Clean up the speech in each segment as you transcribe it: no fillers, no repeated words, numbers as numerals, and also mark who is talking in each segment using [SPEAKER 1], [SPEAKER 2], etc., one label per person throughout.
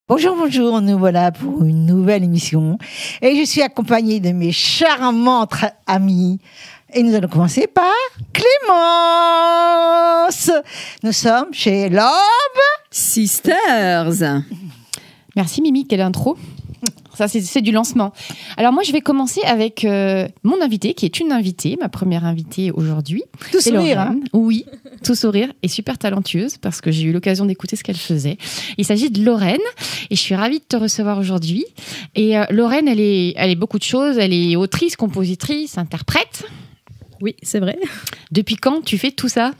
[SPEAKER 1] Bonjour, bonjour, nous voilà pour une nouvelle émission et je suis accompagnée de mes charmantes amies et nous allons commencer par Clémence. Nous sommes chez Love
[SPEAKER 2] Sisters. Merci Mimi, quelle intro. Ça, c'est du lancement. Alors moi, je vais commencer avec mon invité, qui est une invitée, ma première invitée aujourd'hui.
[SPEAKER 1] Tout sourire, hein.
[SPEAKER 2] Oui, tout sourire et super talentueuse, parce que j'ai eu l'occasion d'écouter ce qu'elle faisait. Il s'agit de Lorraine, et je suis ravie de te recevoir aujourd'hui. Et Lorraine, elle est beaucoup de choses. Elle est autrice, compositrice, interprète.
[SPEAKER 3] Oui, c'est vrai.
[SPEAKER 2] Depuis quand tu fais tout ça ?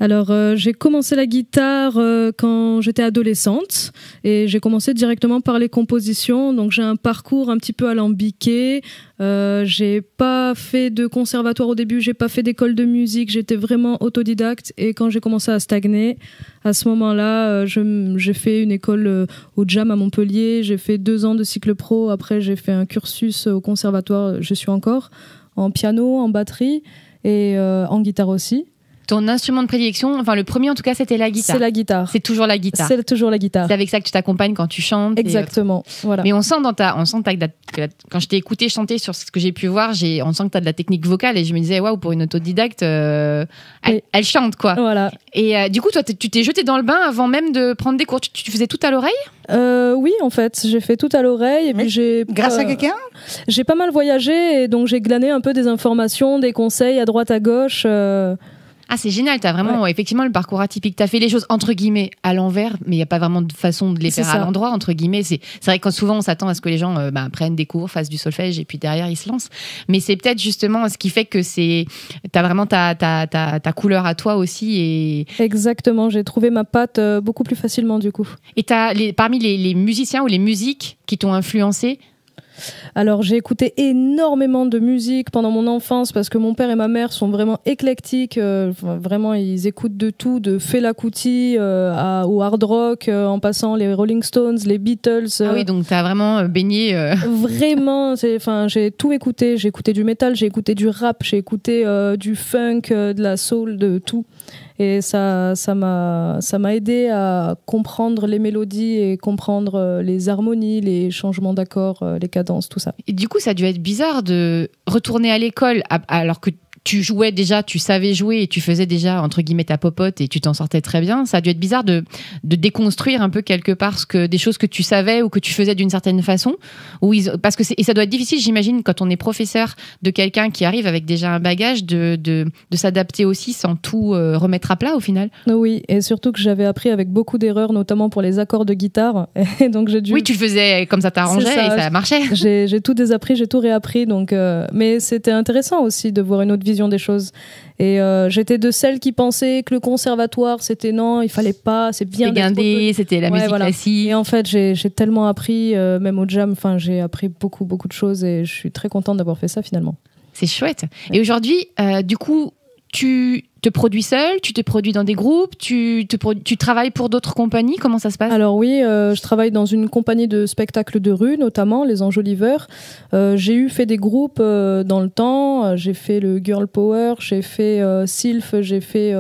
[SPEAKER 3] Alors, j'ai commencé la guitare quand j'étais adolescente et j'ai commencé directement par les compositions. Donc, j'ai un parcours un petit peu alambiqué. J'ai pas fait de conservatoire au début, j'ai pas fait d'école de musique. J'étais vraiment autodidacte et quand j'ai commencé à stagner, à ce moment-là, j'ai fait une école au Jam à Montpellier. J'ai fait 2 ans de cycle pro. Après, j'ai fait un cursus au conservatoire. Je suis encore en piano, en batterie et en guitare aussi.
[SPEAKER 2] Ton instrument de prédilection, enfin le premier en tout cas, c'était la guitare.
[SPEAKER 3] C'est la guitare.
[SPEAKER 2] C'est toujours la guitare.
[SPEAKER 3] C'est toujours la guitare.
[SPEAKER 2] C'est avec ça que tu t'accompagnes quand tu chantes.
[SPEAKER 3] Exactement. Voilà.
[SPEAKER 2] Mais on sent quand je t'ai écouté chanter sur ce que j'ai pu voir, on sent que tu as de la technique vocale et je me disais waouh, pour une autodidacte, elle chante quoi.
[SPEAKER 3] Voilà.
[SPEAKER 2] Et du coup, toi, tu t'es jeté dans le bain avant même de prendre des cours. Tu faisais tout à l'oreille ?
[SPEAKER 3] Oui, en fait, j'ai fait tout à l'oreille et puis
[SPEAKER 1] grâce à quelqu'un ?
[SPEAKER 3] J'ai pas mal voyagé et donc j'ai glané un peu des informations, des conseils à droite à gauche.
[SPEAKER 2] Ah, c'est génial, t'as vraiment effectivement le parcours atypique. T'as fait les choses entre guillemets à l'envers, mais il n'y a pas vraiment de façon de les faire à l'endroit, entre guillemets. C'est vrai que souvent on s'attend à ce que les gens prennent des cours, fassent du solfège et puis derrière ils se lancent. Mais c'est peut-être justement ce qui fait que t'as vraiment ta couleur à toi aussi. Et...
[SPEAKER 3] Exactement, j'ai trouvé ma patte beaucoup plus facilement du coup.
[SPEAKER 2] Et parmi les musiciens ou les musiques qui t'ont influencé?
[SPEAKER 3] Alors j'ai écouté énormément de musique pendant mon enfance parce que mon père et ma mère sont vraiment éclectiques, vraiment ils écoutent de tout, de Fela Kuti au hard rock, en passant les Rolling Stones, les Beatles.
[SPEAKER 2] Ah oui, donc t'as vraiment baigné.
[SPEAKER 3] Vraiment, j'ai tout écouté, j'ai écouté du métal, j'ai écouté du rap, j'ai écouté du funk, de la soul, de tout. Et ça m'a aidé à comprendre les mélodies et comprendre les harmonies, les changements d'accords, les cadences, tout ça.
[SPEAKER 2] Et du coup, ça a dû être bizarre de retourner à l'école alors que tu jouais déjà, tu savais jouer et tu faisais déjà, entre guillemets, ta popote et tu t'en sortais très bien. Ça a dû être bizarre de déconstruire un peu quelque part des choses que tu savais ou que tu faisais d'une certaine façon. Et ça doit être difficile, j'imagine, quand on est professeur de quelqu'un qui arrive avec déjà un bagage, de s'adapter aussi sans tout remettre à plat au final.
[SPEAKER 3] Oui, et surtout que j'avais appris avec beaucoup d'erreurs, notamment pour les accords de guitare. Et donc j'ai dû...
[SPEAKER 2] Oui, tu le faisais comme ça t'arrangeait et ça marchait.
[SPEAKER 3] J'ai tout désappris, j'ai tout réappris. Donc, mais c'était intéressant aussi de voir une autre vision des choses. Et j'étais de celles qui pensaient que le conservatoire c'était non, il fallait pas, c'est bien d'être
[SPEAKER 2] guindé, c'était la musique classique.
[SPEAKER 3] Et en fait j'ai tellement appris, même au Jam, j'ai appris beaucoup de choses et je suis très contente d'avoir fait ça finalement.
[SPEAKER 2] C'est chouette. Ouais. Et aujourd'hui, du coup, tu te produis seul, tu te produis dans des groupes, tu travailles pour d'autres compagnies, comment ça se passe ?
[SPEAKER 3] Alors oui, je travaille dans une compagnie de spectacles de rue, notamment les Enjoliveurs. J'ai fait des groupes dans le temps, j'ai fait le Girl Power, j'ai fait Sylph, j'ai fait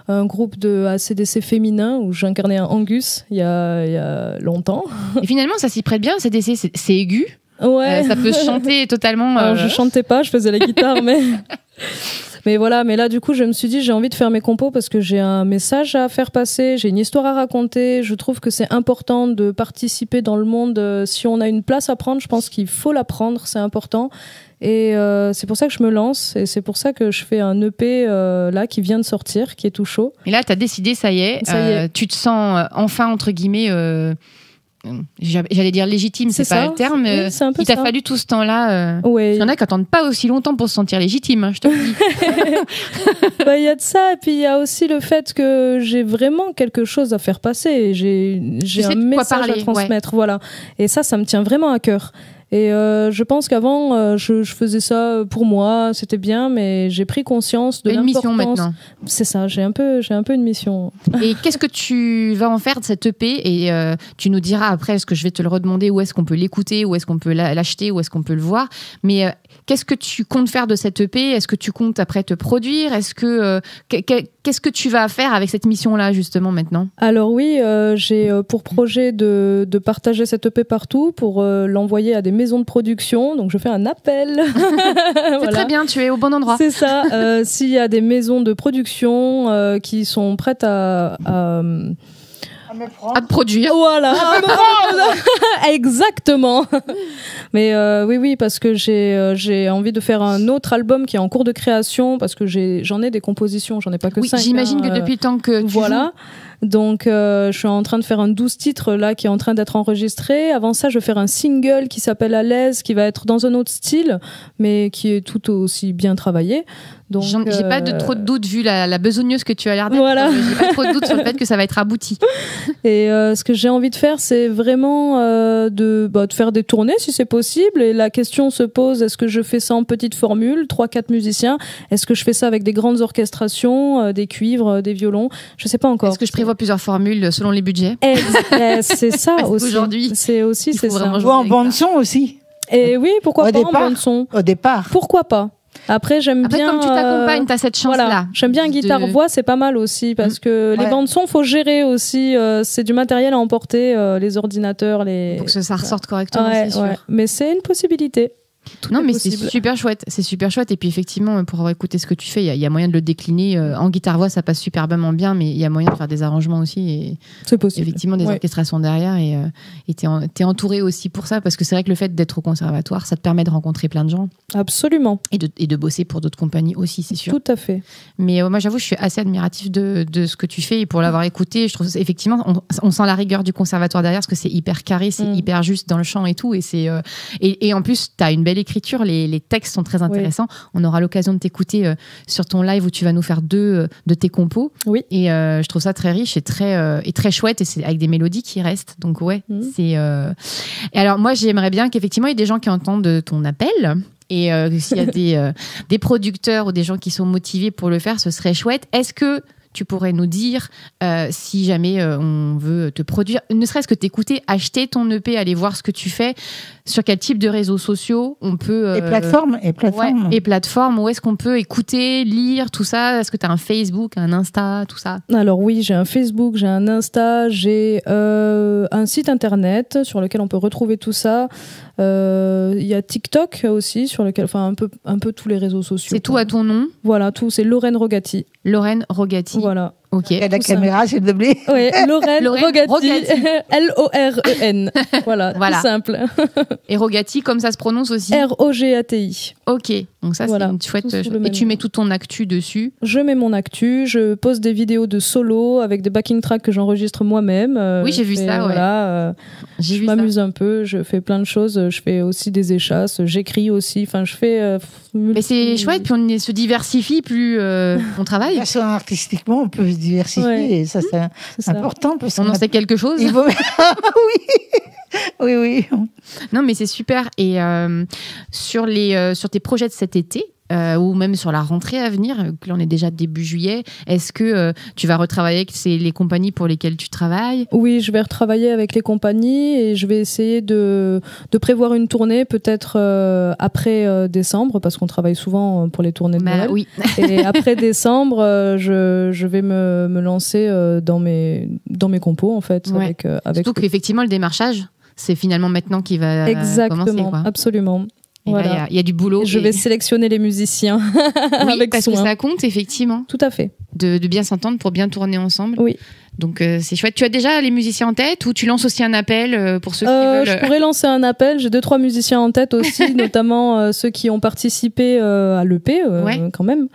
[SPEAKER 3] un groupe de ACDC féminin où j'incarnais un Angus il y a longtemps.
[SPEAKER 2] Et finalement, ça s'y prête bien, ACDC, c'est aigu.
[SPEAKER 3] Ouais.
[SPEAKER 2] Ça peut se chanter totalement.
[SPEAKER 3] Alors, je chantais pas, je faisais la guitare, mais... Mais voilà, mais là du coup je me suis dit j'ai envie de faire mes compos parce que j'ai un message à faire passer, j'ai une histoire à raconter, je trouve que c'est important de participer dans le monde, si on a une place à prendre, je pense qu'il faut la prendre, c'est important. Et c'est pour ça que je me lance et c'est pour ça que je fais un EP là qui vient de sortir, qui est tout chaud.
[SPEAKER 2] Et là t'as décidé, ça y est. Tu te sens enfin entre guillemets... j'allais dire légitime, c'est pas le terme.
[SPEAKER 3] Oui, c'est un peu
[SPEAKER 2] il t'a fallu tout ce temps-là.
[SPEAKER 3] Ouais.
[SPEAKER 2] Il y en a qui attendent pas aussi longtemps pour se sentir légitime, hein, je te le dis.
[SPEAKER 3] Il y a de ça, et puis il y a aussi le fait que j'ai vraiment quelque chose à faire passer. J'ai un message à transmettre, voilà. Et ça me tient vraiment à cœur. Et je pense qu'avant, je faisais ça pour moi, c'était bien, mais j'ai pris conscience de l'importance.
[SPEAKER 2] Une mission maintenant.
[SPEAKER 3] C'est ça, j'ai un peu une mission.
[SPEAKER 2] Et qu'est-ce que tu vas en faire de cette EP? Et tu nous diras après, est-ce que je vais te le redemander, où est-ce qu'on peut l'écouter, où est-ce qu'on peut l'acheter, où est-ce qu'on peut le voir. Mais qu'est-ce que tu comptes faire de cette EP? Est-ce que tu comptes après te produire? Est-ce que qu'est-ce que tu vas faire avec cette mission-là justement maintenant?
[SPEAKER 3] Alors oui, j'ai pour projet de partager cette EP partout, pour l'envoyer à des maisons de production. Donc je fais un appel.
[SPEAKER 2] C'est très bien, tu es au bon endroit.
[SPEAKER 3] C'est ça. S'il y a des maisons de production qui sont prêtes à
[SPEAKER 2] te produire.
[SPEAKER 3] Voilà. Exactement. Mais oui, parce que j'ai envie de faire un autre album qui est en cours de création, parce que j'en ai des compositions, j'en ai pas que 5.
[SPEAKER 2] J'imagine que depuis le temps que tu joues.
[SPEAKER 3] Donc je suis en train de faire un 12 titres là qui est en train d'être enregistré. Avant ça, je vais faire un single qui s'appelle À l'aise, qui va être dans un autre style, mais qui est tout aussi bien travaillé. Donc
[SPEAKER 2] j'ai pas trop de doutes vu la besogneuse que tu as l'air d'être.
[SPEAKER 3] Voilà.
[SPEAKER 2] J'ai pas trop de doutes sur le fait que ça va être abouti.
[SPEAKER 3] Et ce que j'ai envie de faire, c'est vraiment de faire des tournées si c'est possible. Et la question se pose, est-ce que je fais ça en petite formule, 3-4 musiciens? Est-ce que je fais ça avec des grandes orchestrations, des cuivres, des violons? Je sais pas encore.
[SPEAKER 2] Est-ce que je prévois plusieurs formules selon les budgets?
[SPEAKER 3] C'est ça aussi.
[SPEAKER 2] Aujourd'hui,
[SPEAKER 3] c'est ça.
[SPEAKER 1] Ou en bande son aussi.
[SPEAKER 3] Et oui, pourquoi pas en bande son?
[SPEAKER 1] Au départ.
[SPEAKER 3] Pourquoi pas? Après, j'aime bien.
[SPEAKER 2] Comme tu t'accompagnes, t'as cette chance-là.
[SPEAKER 3] Voilà. J'aime bien guitare-voix, c'est pas mal aussi, parce que les bandes son, faut gérer aussi. C'est du matériel à emporter, les ordinateurs,
[SPEAKER 2] pour que ça ressorte correctement, c'est sûr.
[SPEAKER 3] Mais c'est une possibilité.
[SPEAKER 2] Non, mais c'est super chouette. C'est super chouette. Et puis effectivement, pour avoir écouté ce que tu fais, il y a moyen de le décliner. En guitare-voix, ça passe superbement bien, mais il y a moyen de faire des arrangements aussi. Et
[SPEAKER 3] c'est possible.
[SPEAKER 2] Effectivement, des orchestrations derrière. Et t'es entouré aussi pour ça, parce que c'est vrai que le fait d'être au conservatoire, ça te permet de rencontrer plein de gens.
[SPEAKER 3] Absolument.
[SPEAKER 2] Et de bosser pour d'autres compagnies aussi, c'est sûr.
[SPEAKER 3] Tout à fait.
[SPEAKER 2] Mais moi, j'avoue, je suis assez admirative de ce que tu fais. Et pour l'avoir écouté, je trouve effectivement, on sent la rigueur du conservatoire derrière, parce que c'est hyper carré, c'est hyper juste dans le chant et tout. Et en plus, t'as une belle écriture, les textes sont très intéressants. On aura l'occasion de t'écouter sur ton live où tu vas nous faire 2 de tes compos.
[SPEAKER 3] Oui.
[SPEAKER 2] Et je trouve ça très riche et très chouette, et c'est avec des mélodies qui restent. Donc c'est. Et alors moi, j'aimerais bien qu'effectivement il y ait des gens qui entendent ton appel. Et s'il y a des producteurs ou des gens qui sont motivés pour le faire, ce serait chouette. Est-ce que tu pourrais nous dire si jamais on veut te produire, ne serait-ce que t'écouter, acheter ton EP, aller voir ce que tu fais, sur quel type de réseaux sociaux on peut...
[SPEAKER 1] Et plateformes.
[SPEAKER 2] Ouais, et plateformes, où est-ce qu'on peut écouter, lire, tout ça? Est-ce que tu as un Facebook, un Insta, tout ça?
[SPEAKER 3] Alors oui, j'ai un Facebook, j'ai un Insta, j'ai un site internet sur lequel on peut retrouver tout ça. Il y a TikTok aussi, sur lequel, enfin un peu tous les réseaux sociaux.
[SPEAKER 2] C'est tout à ton nom?
[SPEAKER 3] Voilà, tout, c'est Lorraine Rogati.
[SPEAKER 2] Lorraine Rogati.
[SPEAKER 3] Voilà.
[SPEAKER 2] Ok.
[SPEAKER 1] Et la caméra, s'il te plaît.
[SPEAKER 3] Oui, Lorraine Rogati. L-O-R-E-N. Voilà, tout simple.
[SPEAKER 2] Et Rogati, comme ça se prononce aussi?
[SPEAKER 3] R-O-G-A-T-I.
[SPEAKER 2] Ok, donc ça c'est une chouette. Et tu mets tout ton actu dessus?
[SPEAKER 3] Je mets mon actu, je pose des vidéos de solo avec des backing tracks que j'enregistre moi-même.
[SPEAKER 2] Oui, j'ai vu ça,
[SPEAKER 3] voilà, je m'amuse un peu, je fais plein de choses, je fais aussi des échasses, j'écris aussi, enfin je fais...
[SPEAKER 2] Mais c'est chouette, puis on se diversifie plus on travaille.
[SPEAKER 1] Artistiquement, on peut se diversifier, et ça c'est important. Parce
[SPEAKER 2] on en sait quelque chose.
[SPEAKER 1] Oui.
[SPEAKER 2] Non, mais c'est super. Et sur tes projets de cet été, ou même sur la rentrée à venir, que là on est déjà début juillet, est-ce que tu vas retravailler avec les compagnies pour lesquelles tu travailles?
[SPEAKER 3] Oui, je vais retravailler avec les compagnies et je vais essayer de prévoir une tournée peut-être après décembre, parce qu'on travaille souvent pour les tournées de Noël.
[SPEAKER 2] Oui.
[SPEAKER 3] Et après décembre, je vais me lancer dans mes compos en fait.
[SPEAKER 2] Ouais.
[SPEAKER 3] Avec
[SPEAKER 2] surtout qu'effectivement le démarchage, c'est finalement maintenant qui va commencer, quoi.
[SPEAKER 3] Absolument.
[SPEAKER 2] Voilà. Il y a du boulot.
[SPEAKER 3] Je vais sélectionner les musiciens avec
[SPEAKER 2] parce
[SPEAKER 3] soin.
[SPEAKER 2] Que ça compte, effectivement.
[SPEAKER 3] Tout à fait.
[SPEAKER 2] De bien s'entendre pour bien tourner ensemble.
[SPEAKER 3] Oui.
[SPEAKER 2] Donc c'est chouette. Tu as déjà les musiciens en tête, ou tu lances aussi un appel pour ceux qui veulent?
[SPEAKER 3] Je pourrais lancer un appel. J'ai 2-3 musiciens en tête aussi, notamment ceux qui ont participé à l'EP quand même.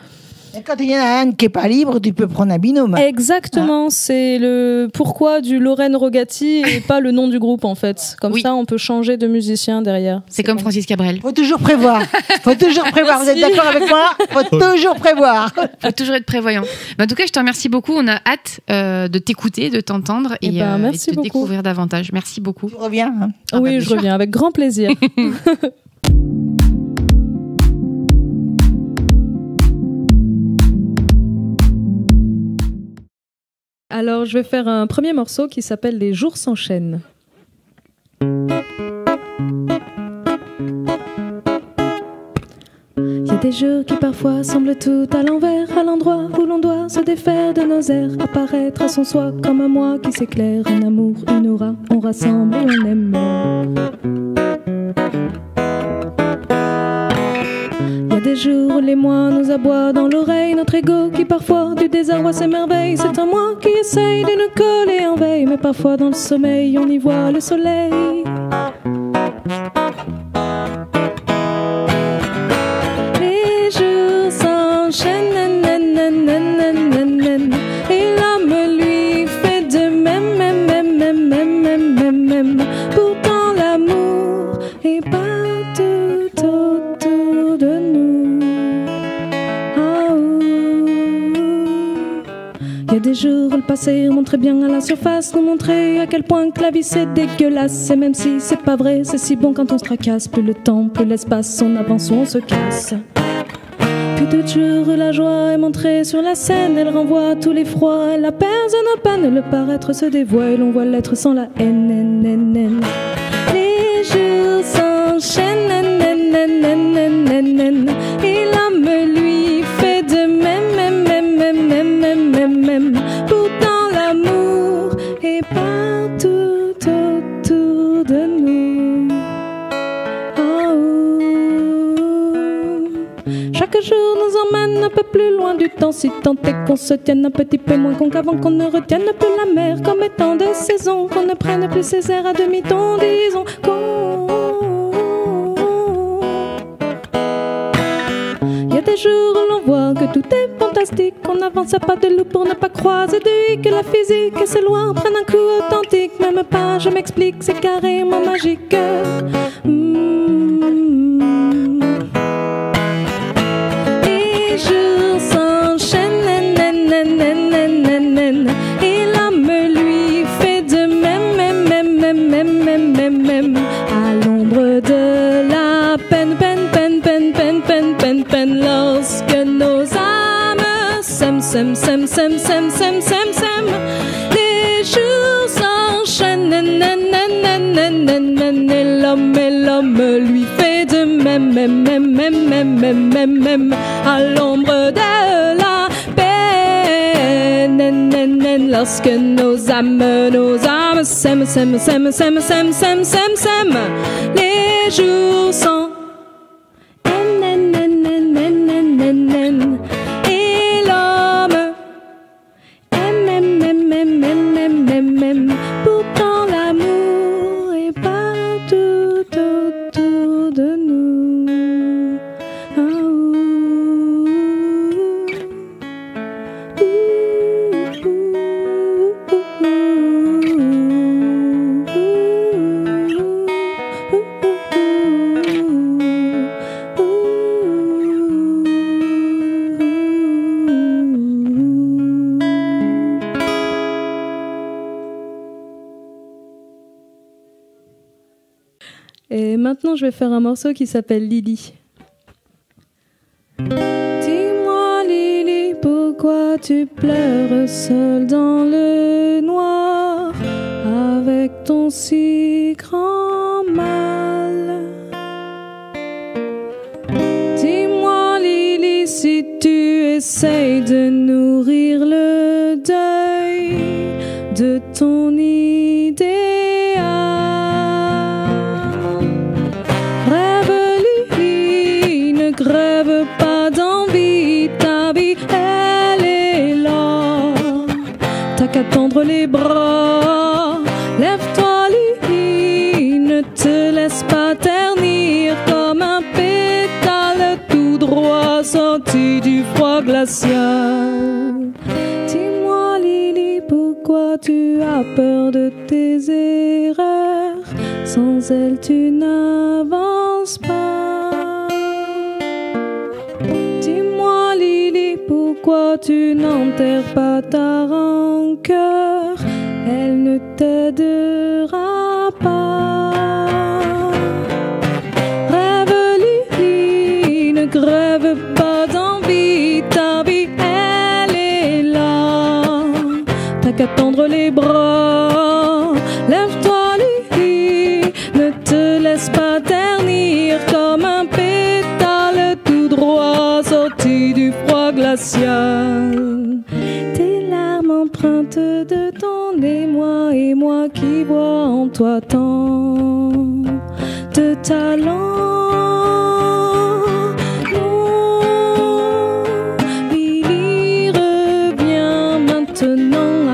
[SPEAKER 1] Et quand il y en a un qui est pas libre, tu peux prendre un binôme.
[SPEAKER 3] Exactement, c'est le pourquoi du Lorraine Rogati et pas le nom du groupe en fait. Comme ça, on peut changer de musicien derrière.
[SPEAKER 2] C'est comme Francis Cabrel.
[SPEAKER 1] Faut toujours prévoir. Faut toujours prévoir. Vous êtes d'accord avec moi? Faut toujours prévoir.
[SPEAKER 2] Faut toujours être prévoyant. En tout cas, je te remercie beaucoup. On a hâte de t'écouter, de t'entendre et,
[SPEAKER 3] merci
[SPEAKER 2] de te
[SPEAKER 3] beaucoup.
[SPEAKER 2] découvrir davantage. Merci beaucoup.
[SPEAKER 1] Tu reviens, hein?
[SPEAKER 3] Oui, je reviens avec grand plaisir. Alors, je vais faire un premier morceau qui s'appelle Les jours s'enchaînent. Il y a des jours qui parfois semblent tout à l'envers, à l'endroit où l'on doit se défaire de nos airs, apparaître à son soi comme un moi qui s'éclaire, un amour, une aura, on rassemble et on aime. Il y a des jours où les mois nous aboient dans l'oreille, notre ego qui parfois du désarroi s'émerveille, c'est un moi qui essaye de nous coller en veille, mais parfois dans le sommeil on y voit le soleil. Les jours s'enchaînent, et l'homme lui fait de même. Pourtant l'amour est partout autour de nous. Il y a des jours où le passé montrait bien à la surface, nous montrer à quel point que la vie c'est dégueulasse. Et même si c'est pas vrai, c'est si bon quand on se tracasse. Plus le temps, plus l'espace, on avance ou on se casse. Puis d'autres jours où la joie est montrée sur la scène, elle renvoie tous les froids, elle apaise nos peines. Le paraître se dévoile, on voit l'être sans la haine. Les jours s'enchaînent, et l'homme lui fait de même. Pourtant l'amour est partout autour de nous. Chaque jour nous emmène un peu plus loin du temps, si tant est qu'on se tienne un petit peu moins con qu'avant, qu'on ne retienne plus la mer comme étant de saison, qu'on ne prenne plus ses airs à demi-ton, disons Il y a des jours où l'on voit que tout est fantastique, qu'on avance à pas de loup pour ne pas croiser de hic, que la physique et ses lois prennent un coup authentique, même pas je m'explique, c'est carrément magique. Les jours s'enchaînent, et l'homme lui fait de même, à l'ombre de la peine, lorsque nos âmes s'aiment, les jours s'enchaînent, et l'homme lui fait de même, à l'ombre de la peine, lorsque nos âmes s'aiment, les jours s'enchaînent. Et l'homme aime, pourtant l'amour est partout autour de nous. Et maintenant, je vais faire un morceau qui s'appelle Lily. Dis-moi, Lily, pourquoi tu pleures seule dans le noir avec ton si grand mal? Dis-moi, Lily, si tu essayes de nourrir le deuil de ton idéal. Rêve pas d'envie, ta vie elle est là. T'as qu'à tendre les bras. Lève-toi, Lily, ne te laisse pas ternir comme un pétale tout droit droit sorti du froid glacial. Dis-moi Lily, pourquoi tu as peur de tes erreurs? Sans elles tu n'avances pas. Dis-moi Lily, pourquoi tu n'enterres pas ta rancœur? Elle ne t'aidera pas. Rêve Lily, ne crève pas d'envie, ta vie elle est là. T'as qu'à tendre les bras, lève-toi Lily, ne te laisse pas ternir comme un pétale tout droit sorti du froid glacial. Tes larmes empreintes de ton émoi et moi qui vois en toi tant de talent. Non, Lily, reviens maintenant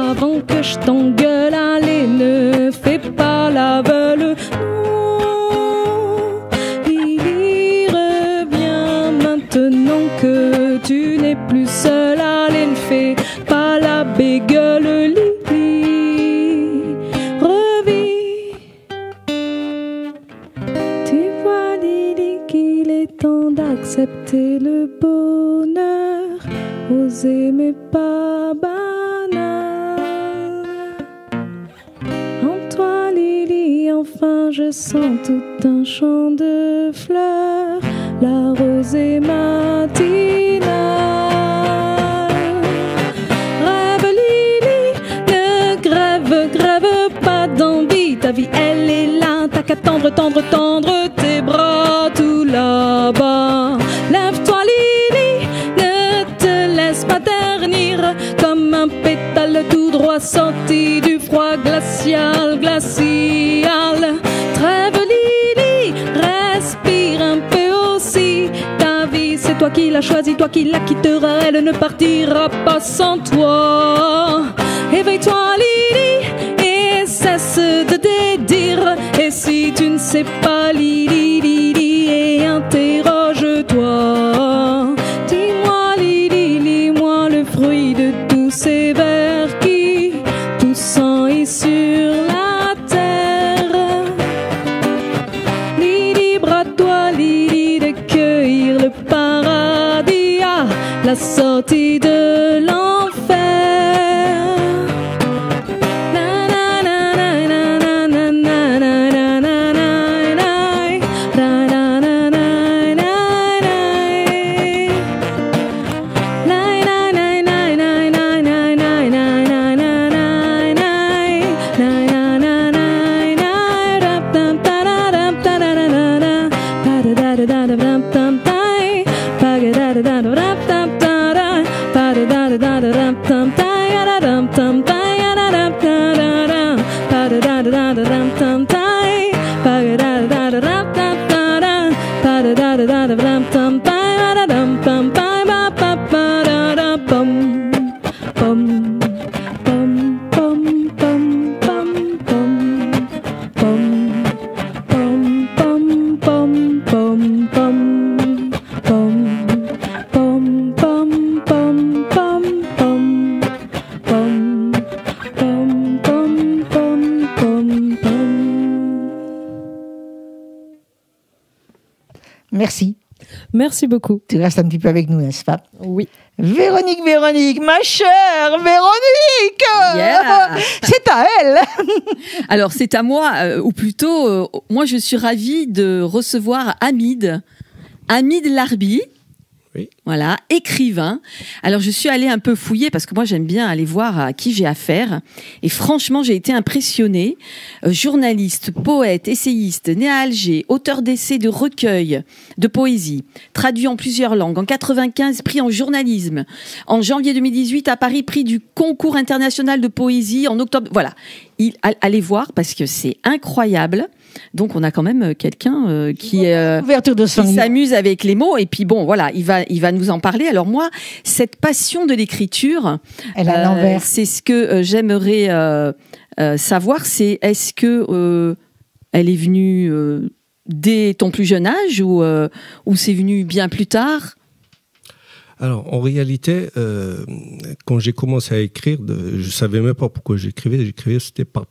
[SPEAKER 3] avant que je t'engueule. Allez, ne fais pas la veule. Non, Lily, reviens maintenant que tu n'es plus seule. Allez, ne fais pas la bégueule, Lily. Revis. Tu vois, Lily, qu'il est temps d'accepter le bonheur. Oser mais pas banal. En toi, Lily, enfin je sens tout un champ de fleurs. La rosée matinale. Rêve Lily, ne grève pas d'envie. Ta vie elle est là, t'as qu'à tendre tes bras tout là-bas. Lève-toi Lily, ne te laisse pas ternir comme un pétale tout droit sorti du froid glacial. Trêve Lily, respire un peu aussi. Ta vie c'est toi qui l'as choisie, toi qui la quitteras. Elle ne partira pas sans toi. Éveille-toi Lily et cesse de dédire. Et si tu ne sais pas Lily, Lily, et interroge-toi. Dis-moi Lily, lis-moi le fruit de tous ces vers qui poussant et sur la terre. Lily, brade-toi Lily de cueillir le paradis à la sortie de l'enfer.
[SPEAKER 1] Merci.
[SPEAKER 3] Merci beaucoup.
[SPEAKER 1] Tu restes un petit peu avec nous, n'est-ce pas?
[SPEAKER 3] Oui.
[SPEAKER 1] Véronique, ma chère Véronique,
[SPEAKER 4] Yeah.
[SPEAKER 1] c'est à elle.
[SPEAKER 4] Alors, c'est à moi, ou plutôt, moi, je suis ravie de recevoir Hamid Larbi.
[SPEAKER 5] Oui.
[SPEAKER 4] Voilà, écrivain. Alors, je suis allée un peu fouiller parce que moi, j'aime bien aller voir à qui j'ai affaire. Et franchement, j'ai été impressionnée. Journaliste, poète, essayiste, né à Alger, auteur d'essais, de recueils, de poésie, traduit en plusieurs langues. En 95, prix en journalisme. En janvier 2018, à Paris, prix du concours international de poésie. En octobre, voilà. Allez voir parce que c'est incroyable. Donc on a quand même quelqu'un qui s'amuse avec les mots et puis bon voilà il va nous en parler. Alors moi cette passion de l'écriture, c'est ce que j'aimerais savoir, c'est est-ce que elle est venue dès ton plus jeune âge ou c'est venu bien plus tard?
[SPEAKER 5] Alors, en réalité, quand j'ai commencé à écrire, je savais même pas pourquoi j'écrivais. C'était pas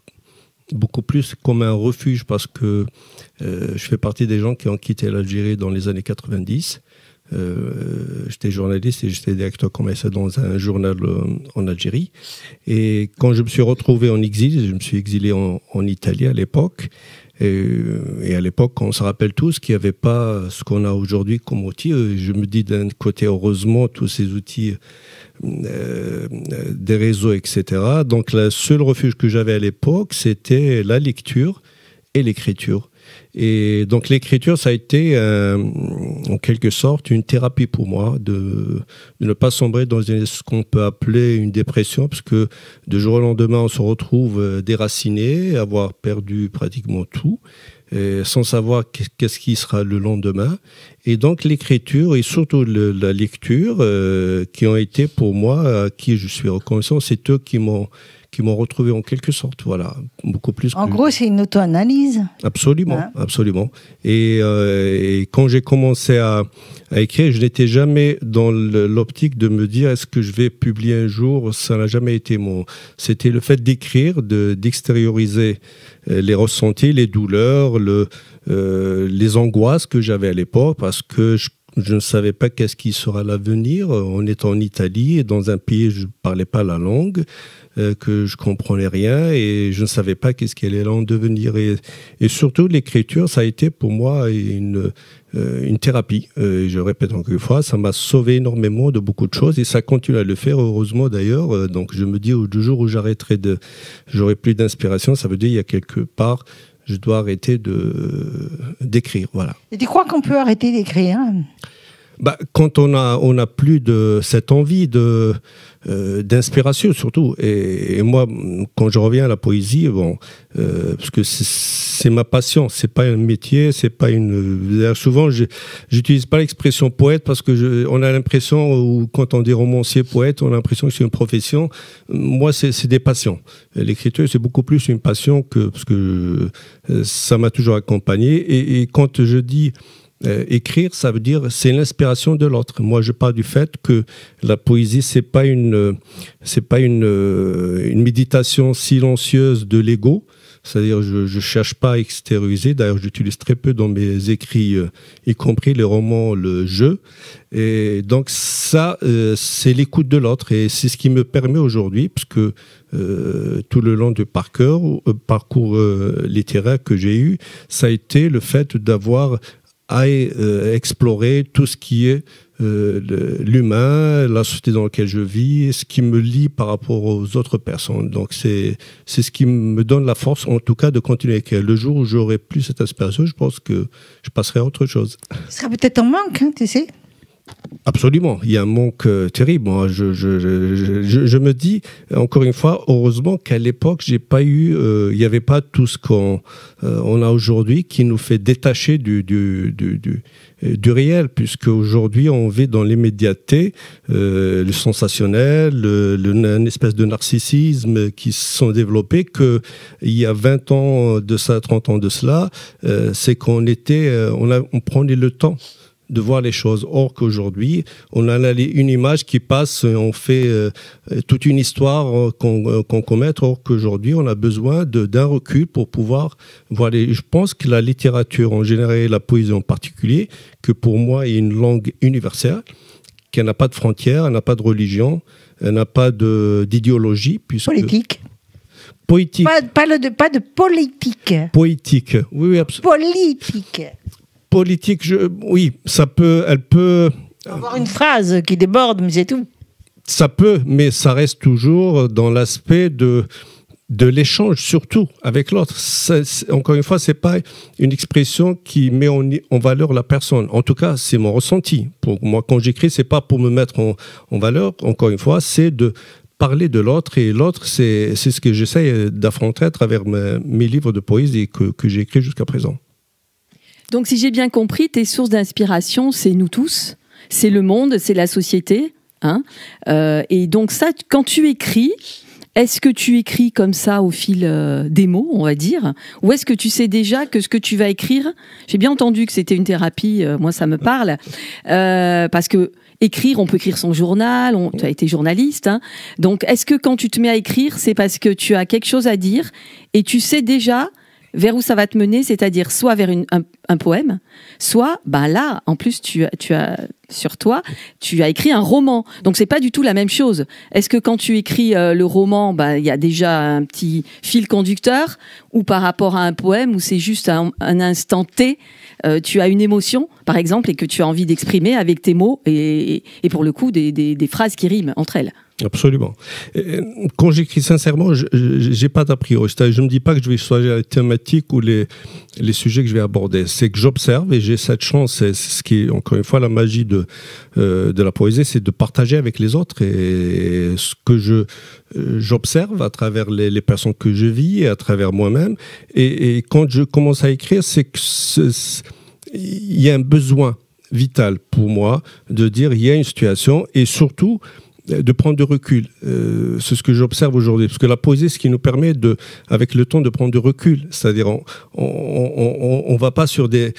[SPEAKER 5] beaucoup plus comme un refuge parce que je fais partie des gens qui ont quitté l'Algérie dans les années 90. J'étais journaliste et j'étais directeur commercial dans un journal en Algérie. Et quand je me suis retrouvé en exil, je me suis exilé en Italie à l'époque. Et à l'époque, on se rappelle tous qu'il n'y avait pas ce qu'on a aujourd'hui comme outil. Je me dis d'un côté, heureusement, tous ces outils des réseaux, etc. Donc, le seul refuge que j'avais à l'époque, c'était la lecture et l'écriture. Et donc l'écriture, ça a été en quelque sorte une thérapie pour moi de ne pas sombrer dans ce qu'on peut appeler une dépression, parce que de jour au lendemain, on se retrouve déraciné, avoir perdu pratiquement tout, sans savoir qu'est-ce qui sera le lendemain. Et donc l'écriture et surtout la lecture qui ont été pour moi, à qui je suis reconnaissant, c'est eux qui m'ont retrouvé en quelque sorte, voilà, beaucoup plus.
[SPEAKER 1] En gros, c'est une auto-analyse.
[SPEAKER 5] Absolument, absolument. Et quand j'ai commencé à écrire, je n'étais jamais dans l'optique de me dire est-ce que je vais publier un jour. Ça n'a jamais été C'était le fait d'écrire, d'extérioriser les ressentis, les douleurs, les angoisses que j'avais à l'époque, parce que je ne savais pas qu'est-ce qui sera l'avenir. On est en Italie, dans un pays où je ne parlais pas la langue, que je comprenais rien et je ne savais pas qu'est-ce qu'elle allait en devenir. Et surtout, l'écriture, ça a été pour moi une thérapie. Je répète encore une fois, ça m'a sauvé énormément de beaucoup de choses et ça continue à le faire, heureusement d'ailleurs. Donc je me dis, du jour où j'aurai plus d'inspiration, ça veut dire il y a quelque part, je dois arrêter d'écrire. Voilà.
[SPEAKER 1] Et tu crois qu'on peut arrêter d'écrire ?
[SPEAKER 5] Quand on a plus de cette envie d'inspiration surtout, et moi quand je reviens à la poésie, parce que c'est ma passion, c'est pas un métier, c'est pas souvent j'utilise pas l'expression poète parce que on a l'impression, ou quand on dit romancier poète, on a l'impression que c'est une profession. Moi c'est des passions. L'écriture c'est beaucoup plus une passion parce que ça m'a toujours accompagné, et quand je dis écrire, ça veut dire c'est l'inspiration de l'autre. Moi, je pars du fait que la poésie, c'est pas une méditation silencieuse de l'ego. C'est-à-dire, je cherche pas à extérioriser. D'ailleurs, j'utilise très peu dans mes écrits, y compris les romans, le jeu. Et donc ça, c'est l'écoute de l'autre, et c'est ce qui me permet aujourd'hui, parce que tout le long du parcours littéraire que j'ai eu, ça a été le fait d'avoir à explorer tout ce qui est l'humain, la société dans laquelle je vis, ce qui me lie par rapport aux autres personnes. Donc c'est ce qui me donne la force, en tout cas, de continuer à écrire. Le jour où j'aurai plus cette inspiration, je pense que je passerai à autre chose.
[SPEAKER 1] Ce sera peut-être en manque, tu sais.
[SPEAKER 5] Absolument, il y a un manque terrible. Moi, je me dis, encore une fois, heureusement qu'à l'époque, il n'y avait pas tout ce qu'on a aujourd'hui qui nous fait détacher du réel, puisque aujourd'hui on vit dans l'immédiateté, le sensationnel, une espèce de narcissisme qui se sont développés, qu'il y a 20 ans de ça, 30 ans de cela, c'est qu'on prenait le temps de voir les choses. Or qu'aujourd'hui, on a une image qui passe, on fait toute une histoire qu'on commet. Or qu'aujourd'hui, on a besoin d'un recul pour pouvoir voir Je pense que la littérature en général, et la poésie en particulier, que pour moi est une langue universelle, qui n'a pas de frontières, elle n'a pas de religion, elle n'a pas d'idéologie.
[SPEAKER 1] Politique.
[SPEAKER 5] Poétique.
[SPEAKER 1] Pas de politique.
[SPEAKER 5] Poétique, oui, absolument.
[SPEAKER 1] Politique.
[SPEAKER 5] Politique, oui, elle peut
[SPEAKER 1] avoir une phrase qui déborde, mais c'est tout.
[SPEAKER 5] Ça peut, mais ça reste toujours dans l'aspect de l'échange, surtout avec l'autre. Encore une fois, c'est pas une expression qui met en valeur la personne. En tout cas, c'est mon ressenti. Pour moi, quand j'écris, c'est pas pour me mettre en valeur. Encore une fois, c'est de parler de l'autre, et l'autre, c'est ce que j'essaie d'affronter à travers mes livres de poésie que j'ai écrits jusqu'à présent.
[SPEAKER 4] Donc, si j'ai bien compris, tes sources d'inspiration, c'est nous tous, c'est le monde, c'est la société. Et donc ça, quand tu écris, Est-ce que tu écris comme ça au fil des mots, on va dire, ou est-ce que tu sais déjà que ce que tu vas écrire, j'ai bien entendu que c'était une thérapie, moi ça me parle, parce que écrire, on peut écrire son journal, tu as été journaliste, hein, donc est-ce que quand tu te mets à écrire, c'est parce que tu as quelque chose à dire et tu sais déjà vers où ça va te mener, c'est-à-dire soit vers un poème, soit, là, en plus, tu as sur toi, tu as écrit un roman. Donc, c'est pas du tout la même chose. Est-ce que quand tu écris le roman, il y a déjà un petit fil conducteur, ou par rapport à un poème où c'est juste un instant T, tu as une émotion, par exemple, et que tu as envie d'exprimer avec tes mots et pour le coup, des phrases qui riment entre elles.
[SPEAKER 5] Absolument. Quand j'écris sincèrement, j'ai pas d'a priori. Je me dis pas que je vais choisir les thématiques ou les sujets que je vais aborder. C'est que j'observe et j'ai cette chance. C'est ce qui est encore une fois la magie de la poésie, c'est de partager avec les autres et ce que j'observe à travers les personnes que je vis et à travers moi-même. Et quand je commence à écrire, c'est que il y a un besoin vital pour moi de dire il y a une situation et surtout de prendre du recul. C'est ce que j'observe aujourd'hui. Parce que la poésie, ce qui nous permet avec le temps de prendre du recul. C'est-à-dire, on va pas sur des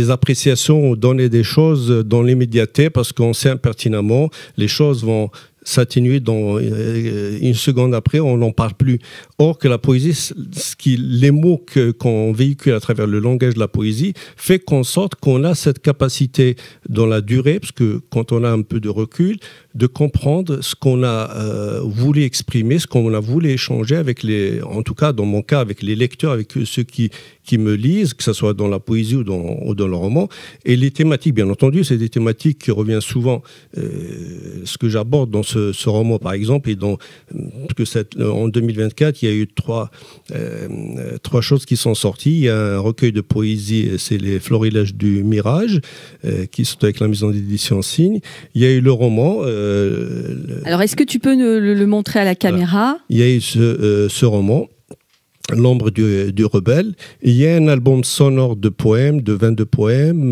[SPEAKER 5] appréciations ou donner des choses dans l'immédiateté parce qu'on sait pertinemment les choses vont s'atténuer dans une seconde après, on n'en parle plus. Or que la poésie, les mots qu'on véhicule à travers le langage de la poésie fait qu'en sorte qu'on a cette capacité dans la durée, parce que quand on a un peu de recul, de comprendre ce qu'on a voulu exprimer, ce qu'on a voulu échanger avec en tout cas dans mon cas, avec les lecteurs, avec ceux qui me lisent, que ce soit dans la poésie ou dans le roman. Et les thématiques, bien entendu, c'est des thématiques qui reviennent souvent. Ce que j'aborde dans ce roman, par exemple, et parce que en 2024, il y a eu trois choses qui sont sorties. Il y a un recueil de poésie, c'est les Florilèges du Mirage, qui sont avec la maison d'édition Signe. Il y a eu le roman.
[SPEAKER 4] Alors, est-ce que tu peux le montrer à la caméra ?
[SPEAKER 5] Il y a eu ce roman. L'ombre du rebelle. Il y a un album sonore de poèmes, de 22 poèmes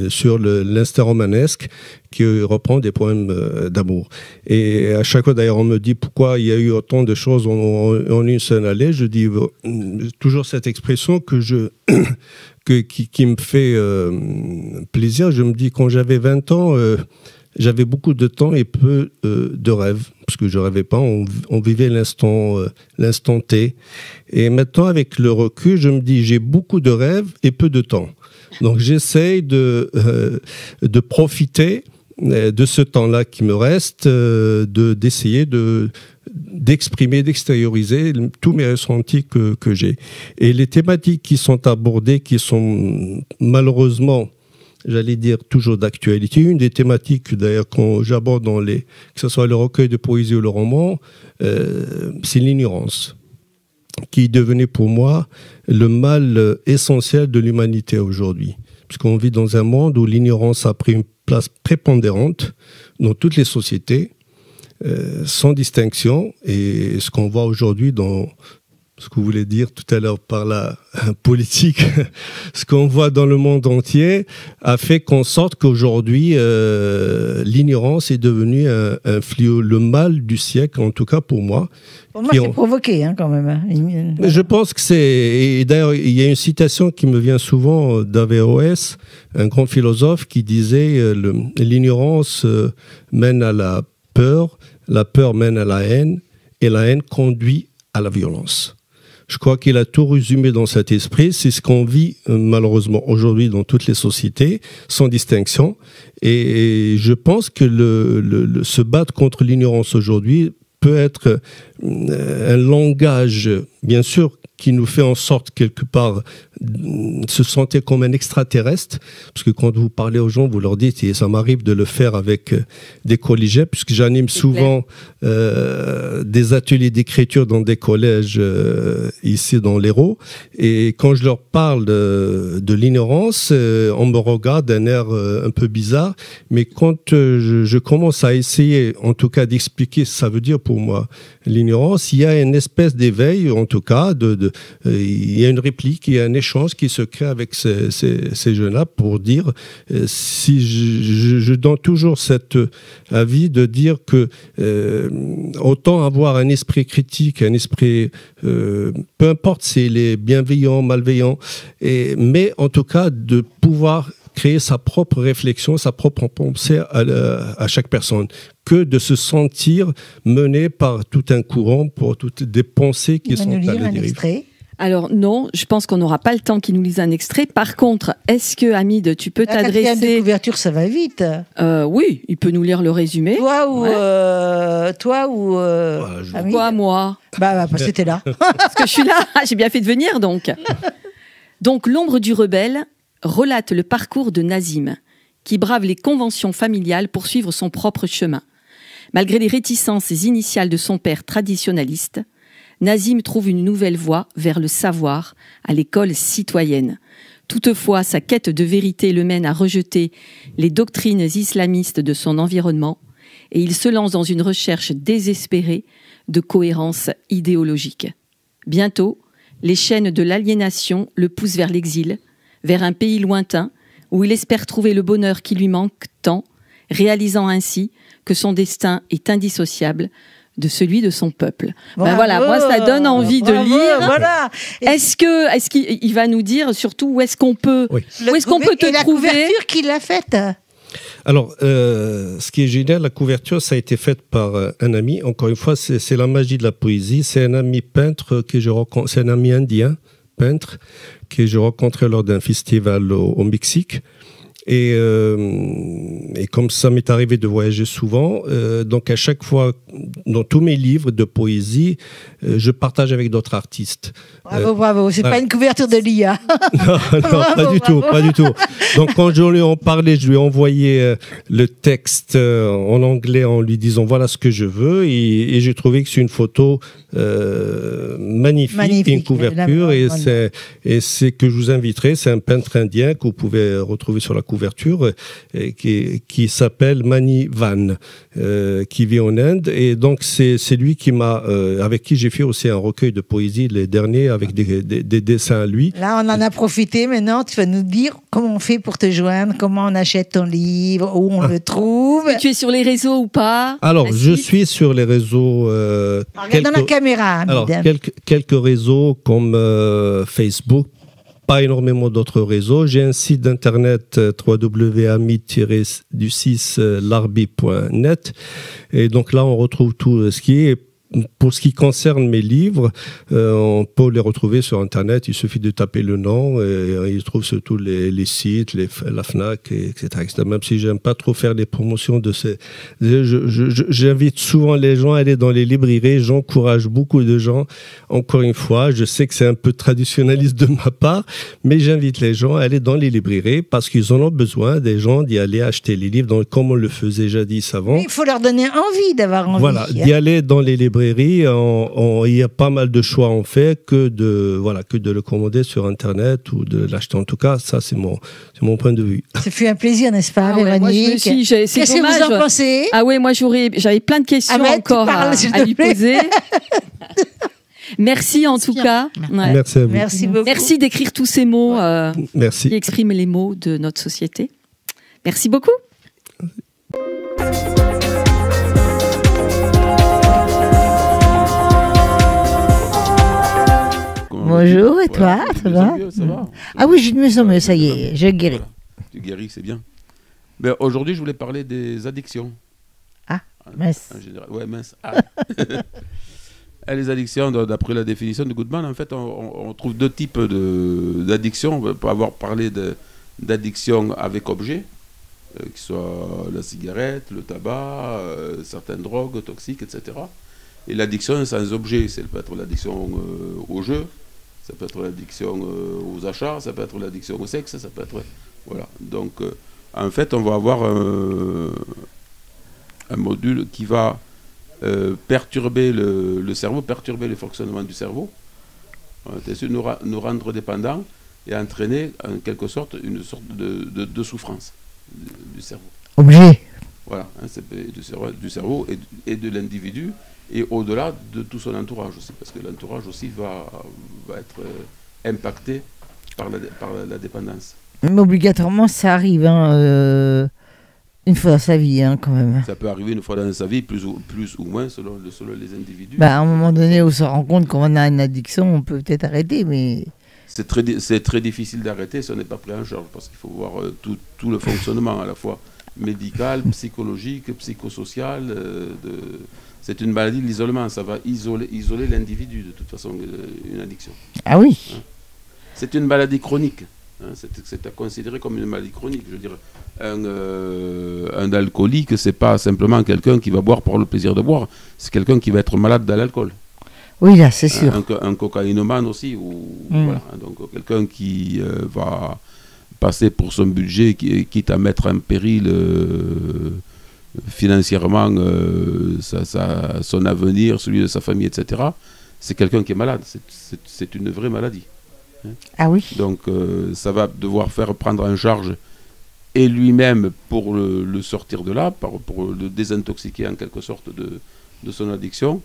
[SPEAKER 5] sur l'instinct romanesque qui reprend des poèmes d'amour. Et à chaque fois, d'ailleurs, on me dit pourquoi il y a eu autant de choses en une seule allée. Je dis toujours cette expression qui me fait plaisir. Je me dis, quand j'avais 20 ans, j'avais beaucoup de temps et peu de rêves, parce que je rêvais pas, on vivait l'instant T. Et maintenant, avec le recul, je me dis, j'ai beaucoup de rêves et peu de temps. Donc, j'essaye de profiter de ce temps-là qui me reste, d'essayer d'exprimer, d'extérioriser tous mes ressentis que j'ai. Et les thématiques qui sont abordées, qui sont malheureusement, j'allais dire, toujours d'actualité. Une des thématiques, d'ailleurs, quand j'aborde que ce soit le recueil de poésie ou le roman, c'est l'ignorance, qui devenait pour moi le mal essentiel de l'humanité aujourd'hui. Puisqu'on vit dans un monde où l'ignorance a pris une place prépondérante dans toutes les sociétés, sans distinction. Et ce qu'on voit aujourd'hui dans ce que vous voulez dire tout à l'heure par la politique, ce qu'on voit dans le monde entier a fait qu'en sorte qu'aujourd'hui, l'ignorance est devenue un fléau, le mal du siècle, en tout cas pour moi.
[SPEAKER 1] Pour moi, c'est provoqué quand même.
[SPEAKER 5] Je pense que c'est... Et d'ailleurs, il y a une citation qui me vient souvent d'Averroès, un grand philosophe qui disait « L'ignorance mène à la peur mène à la haine, et la haine conduit à la violence ». Je crois qu'il a tout résumé dans cet esprit. C'est ce qu'on vit malheureusement aujourd'hui dans toutes les sociétés, sans distinction. Et je pense que se battre contre l'ignorance aujourd'hui peut être un langage, bien sûr, qui nous fait en sorte quelque part se sentir comme un extraterrestre, parce que quand vous parlez aux gens, vous leur dites, et ça m'arrive de le faire avec des collégiens, puisque j'anime souvent des ateliers d'écriture dans des collèges ici dans l'Hérault, et quand je leur parle de l'ignorance, on me regarde d'un air un peu bizarre, mais quand je commence à essayer, en tout cas, d'expliquer ce que ça veut dire pour moi, l'ignorance, il y a une espèce d'éveil, en tout cas, de il y a une réplique, il y a un échange qui se crée avec ces jeunes-là pour dire, si je donne toujours cet avis de dire que autant avoir un esprit critique, un esprit, peu importe s'il est bienveillant, malveillant, mais en tout cas de pouvoir créer sa propre réflexion, sa propre pensée à chaque personne, que de se sentir mené par tout un courant pour toutes des pensées qui sont à la dérive.
[SPEAKER 4] Alors non, je pense qu'on n'aura pas le temps qu'il nous lise un extrait. Par contre, est-ce que, Hamid, tu peux t'adresser...
[SPEAKER 1] La quatrième de couverture, ça va vite.
[SPEAKER 4] Oui, il peut nous lire le résumé.
[SPEAKER 1] Toi ou...
[SPEAKER 4] Quoi, moi
[SPEAKER 1] c'était là.
[SPEAKER 4] Parce que je suis là, j'ai bien fait de venir, donc. Donc, L'ombre du rebelle relate le parcours de Nazim, qui brave les conventions familiales pour suivre son propre chemin. Malgré les réticences initiales de son père traditionnaliste, Nazim trouve une nouvelle voie vers le savoir à l'école citoyenne. Toutefois, sa quête de vérité le mène à rejeter les doctrines islamistes de son environnement et il se lance dans une recherche désespérée de cohérence idéologique. Bientôt, les chaînes de l'aliénation le poussent vers l'exil, vers un pays lointain où il espère trouver le bonheur qui lui manque tant, réalisant ainsi que son destin est indissociable de celui de son peuple. Voilà, moi ça donne envie de lire.
[SPEAKER 1] Voilà.
[SPEAKER 4] Est-ce qu'il va nous dire surtout où est-ce qu'on peut, où est-ce qu'on peut te trouver?
[SPEAKER 1] La couverture qu'il a faite.
[SPEAKER 5] Alors, ce qui est génial, la couverture, ça a été faite par un ami. Encore une fois, c'est la magie de la poésie. C'est un ami peintre que je rencontre, c'est un ami indien peintre que j'ai rencontré lors d'un festival au Mexique. Et comme ça m'est arrivé de voyager souvent, donc à chaque fois, dans tous mes livres de poésie, je partage avec d'autres artistes.
[SPEAKER 1] Bravo, c'est pas une couverture de l'IA.
[SPEAKER 5] Non, pas du tout. Donc quand je lui en parlais, je lui ai envoyé le texte en anglais en lui disant voilà ce que je veux, et j'ai trouvé que c'est une photo magnifique, une couverture, et c'est que je vous inviterai, c'est un peintre indien que vous pouvez retrouver sur la couverture, qui s'appelle Mani Van, qui vit en Inde, et donc c'est lui qui m'a avec qui j'ai fait aussi un recueil de poésie les derniers avec des dessins à lui.
[SPEAKER 1] Là on en a profité, maintenant tu vas nous dire comment on fait pour te joindre, comment on achète ton livre, où on le trouve.
[SPEAKER 4] Tu es sur les réseaux ou pas?
[SPEAKER 5] Alors je suis sur les réseaux
[SPEAKER 1] regarde dans la caméra,
[SPEAKER 5] alors quelques réseaux comme Facebook, pas énormément d'autres réseaux. J'ai un site d'internet www.hamid-larbi.net, et donc là on retrouve tout ce qui est. Pour ce qui concerne mes livres, on peut les retrouver sur Internet. Il suffit de taper le nom et ils se trouvent sur tous les sites, la FNAC, etc., etc. Même si j'aime pas trop faire les promotions de ces... J'invite souvent les gens à aller dans les librairies. J'encourage beaucoup de gens. Encore une fois, je sais que c'est un peu traditionnaliste de ma part, mais j'invite les gens à aller dans les librairies parce qu'ils en ont besoin, des gens, d'y aller acheter les livres, comme on le faisait jadis avant.
[SPEAKER 1] Il faut leur donner envie d'avoir envie.
[SPEAKER 5] Voilà, d'y aller dans les librairies. Il y a pas mal de choix en fait que de le commander sur Internet ou de l'acheter. En tout cas, ça c'est mon point de vue.
[SPEAKER 1] Ça fait un plaisir, n'est-ce pas, Véronique?
[SPEAKER 4] Qu'est-ce
[SPEAKER 1] que vous en pensez?
[SPEAKER 4] Ah ouais, moi j'avais plein de questions encore à lui poser. Merci en tout cas. Ouais.
[SPEAKER 5] Merci à vous.
[SPEAKER 1] Merci beaucoup.
[SPEAKER 4] Merci d'écrire tous ces mots
[SPEAKER 5] Merci.
[SPEAKER 4] qui expriment les mots de notre société. Merci beaucoup.
[SPEAKER 1] Bonjour, et toi, ça va? Ah oui, je me sens mieux, ça y est, je guéris.
[SPEAKER 6] Voilà. Tu guéris, c'est bien. Ben, aujourd'hui, je voulais parler des addictions.
[SPEAKER 1] Ah, mince.
[SPEAKER 6] En général. Ouais, mince. Ah. Et les addictions, d'après la définition de Goodman, en fait, on trouve deux types d'addictions. On peut avoir parlé d'addiction avec objet, que ce soit la cigarette, le tabac, certaines drogues toxiques, etc. Et l'addiction sans objet, ça peut être l'addiction au jeu, ça peut être l'addiction aux achats, ça peut être l'addiction au sexe, ça peut être... Voilà. Donc, en fait, on va avoir un module qui va perturber le cerveau, perturber le fonctionnement du cerveau, nous rendre dépendants et entraîner, en quelque sorte, une sorte de souffrance du cerveau.
[SPEAKER 1] Objet.
[SPEAKER 6] Voilà, du cerveau et de l'individu, et au-delà de tout son entourage aussi, parce que l'entourage aussi va être impacté par la dépendance.
[SPEAKER 1] Mais obligatoirement, ça arrive une fois dans sa vie, quand même.
[SPEAKER 6] Ça peut arriver une fois dans sa vie, plus ou moins, selon les individus.
[SPEAKER 1] À un moment donné, on se rend compte qu'on a une addiction, on peut peut-être arrêter, mais...
[SPEAKER 6] C'est très difficile d'arrêter si on n'est pas pris en charge, parce qu'il faut voir tout le fonctionnement, à la fois médical, psychologique, psychosocial. C'est une maladie de l'isolement, ça va isoler l'individu, de toute façon, une addiction.
[SPEAKER 1] Ah oui.
[SPEAKER 6] C'est une maladie chronique. C'est à considérer comme une maladie chronique. Je veux dire, un alcoolique, c'est pas simplement quelqu'un qui va boire pour le plaisir de boire, c'est quelqu'un qui va être malade de l'alcool.
[SPEAKER 1] Oui, là, c'est sûr.
[SPEAKER 6] Un cocaïnomane aussi, voilà, donc quelqu'un qui va passer pour son budget, quitte à mettre en péril financièrement son avenir, celui de sa famille, etc. C'est quelqu'un qui est malade. C'est une vraie maladie.
[SPEAKER 1] Ah oui.
[SPEAKER 6] Donc ça va devoir faire prendre en charge et lui-même pour le sortir de là, pour le désintoxiquer en quelque sorte de son addiction,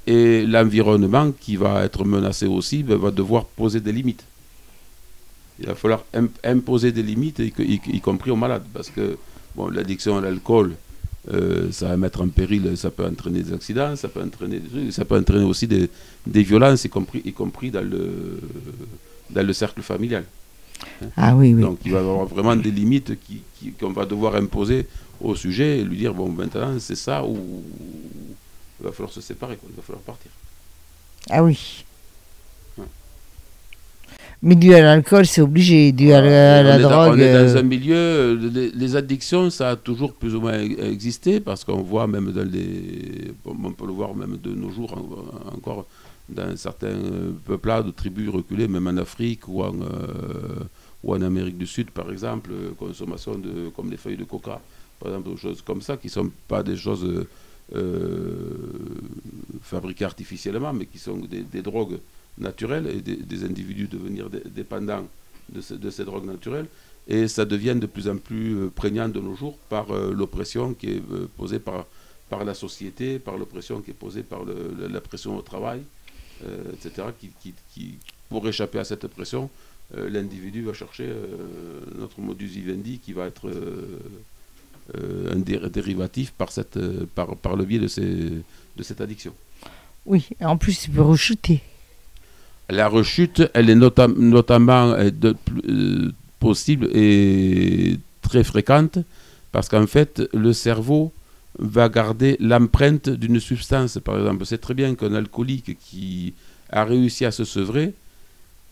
[SPEAKER 6] et l'environnement qui va être menacé aussi va devoir poser des limites. Il va falloir imposer des limites, y compris aux malades, parce que l'addiction à l'alcool, ça va mettre en péril, ça peut entraîner des accidents, ça peut entraîner aussi des violences, y compris dans le cercle familial.
[SPEAKER 1] Ah oui, oui.
[SPEAKER 6] Donc il va y avoir vraiment des limites qu'on va devoir imposer au sujet et lui dire, maintenant c'est ça, ou il va falloir se séparer, il va falloir partir.
[SPEAKER 1] Ah oui. Mais dû à l'alcool, c'est obligé, dû à la drogue...
[SPEAKER 6] On est dans un milieu, les addictions, ça a toujours plus ou moins existé, parce qu'on voit même on peut le voir même de nos jours encore, dans certains peuplades, tribus reculées, même en Afrique ou en Amérique du Sud, par exemple, consommation comme les feuilles de coca, par exemple, des choses comme ça, qui ne sont pas des choses fabriquées artificiellement, mais qui sont des drogues naturelles, et des individus devenir dépendants de ces drogues naturelles, et ça devient de plus en plus prégnant de nos jours par l'oppression qui est posée par la société, par l'oppression qui est posée par la pression au travail, etc., qui, pour échapper à cette pression, l'individu va chercher notre modus vivendi qui va être un dérivatif par le biais de cette addiction.
[SPEAKER 1] Oui, en plus, il peut rechuter.
[SPEAKER 6] La rechute, elle est notamment possible et très fréquente, parce qu'en fait, le cerveau va garder l'empreinte d'une substance. Par exemple, c'est très bien qu'un alcoolique qui a réussi à se sevrer,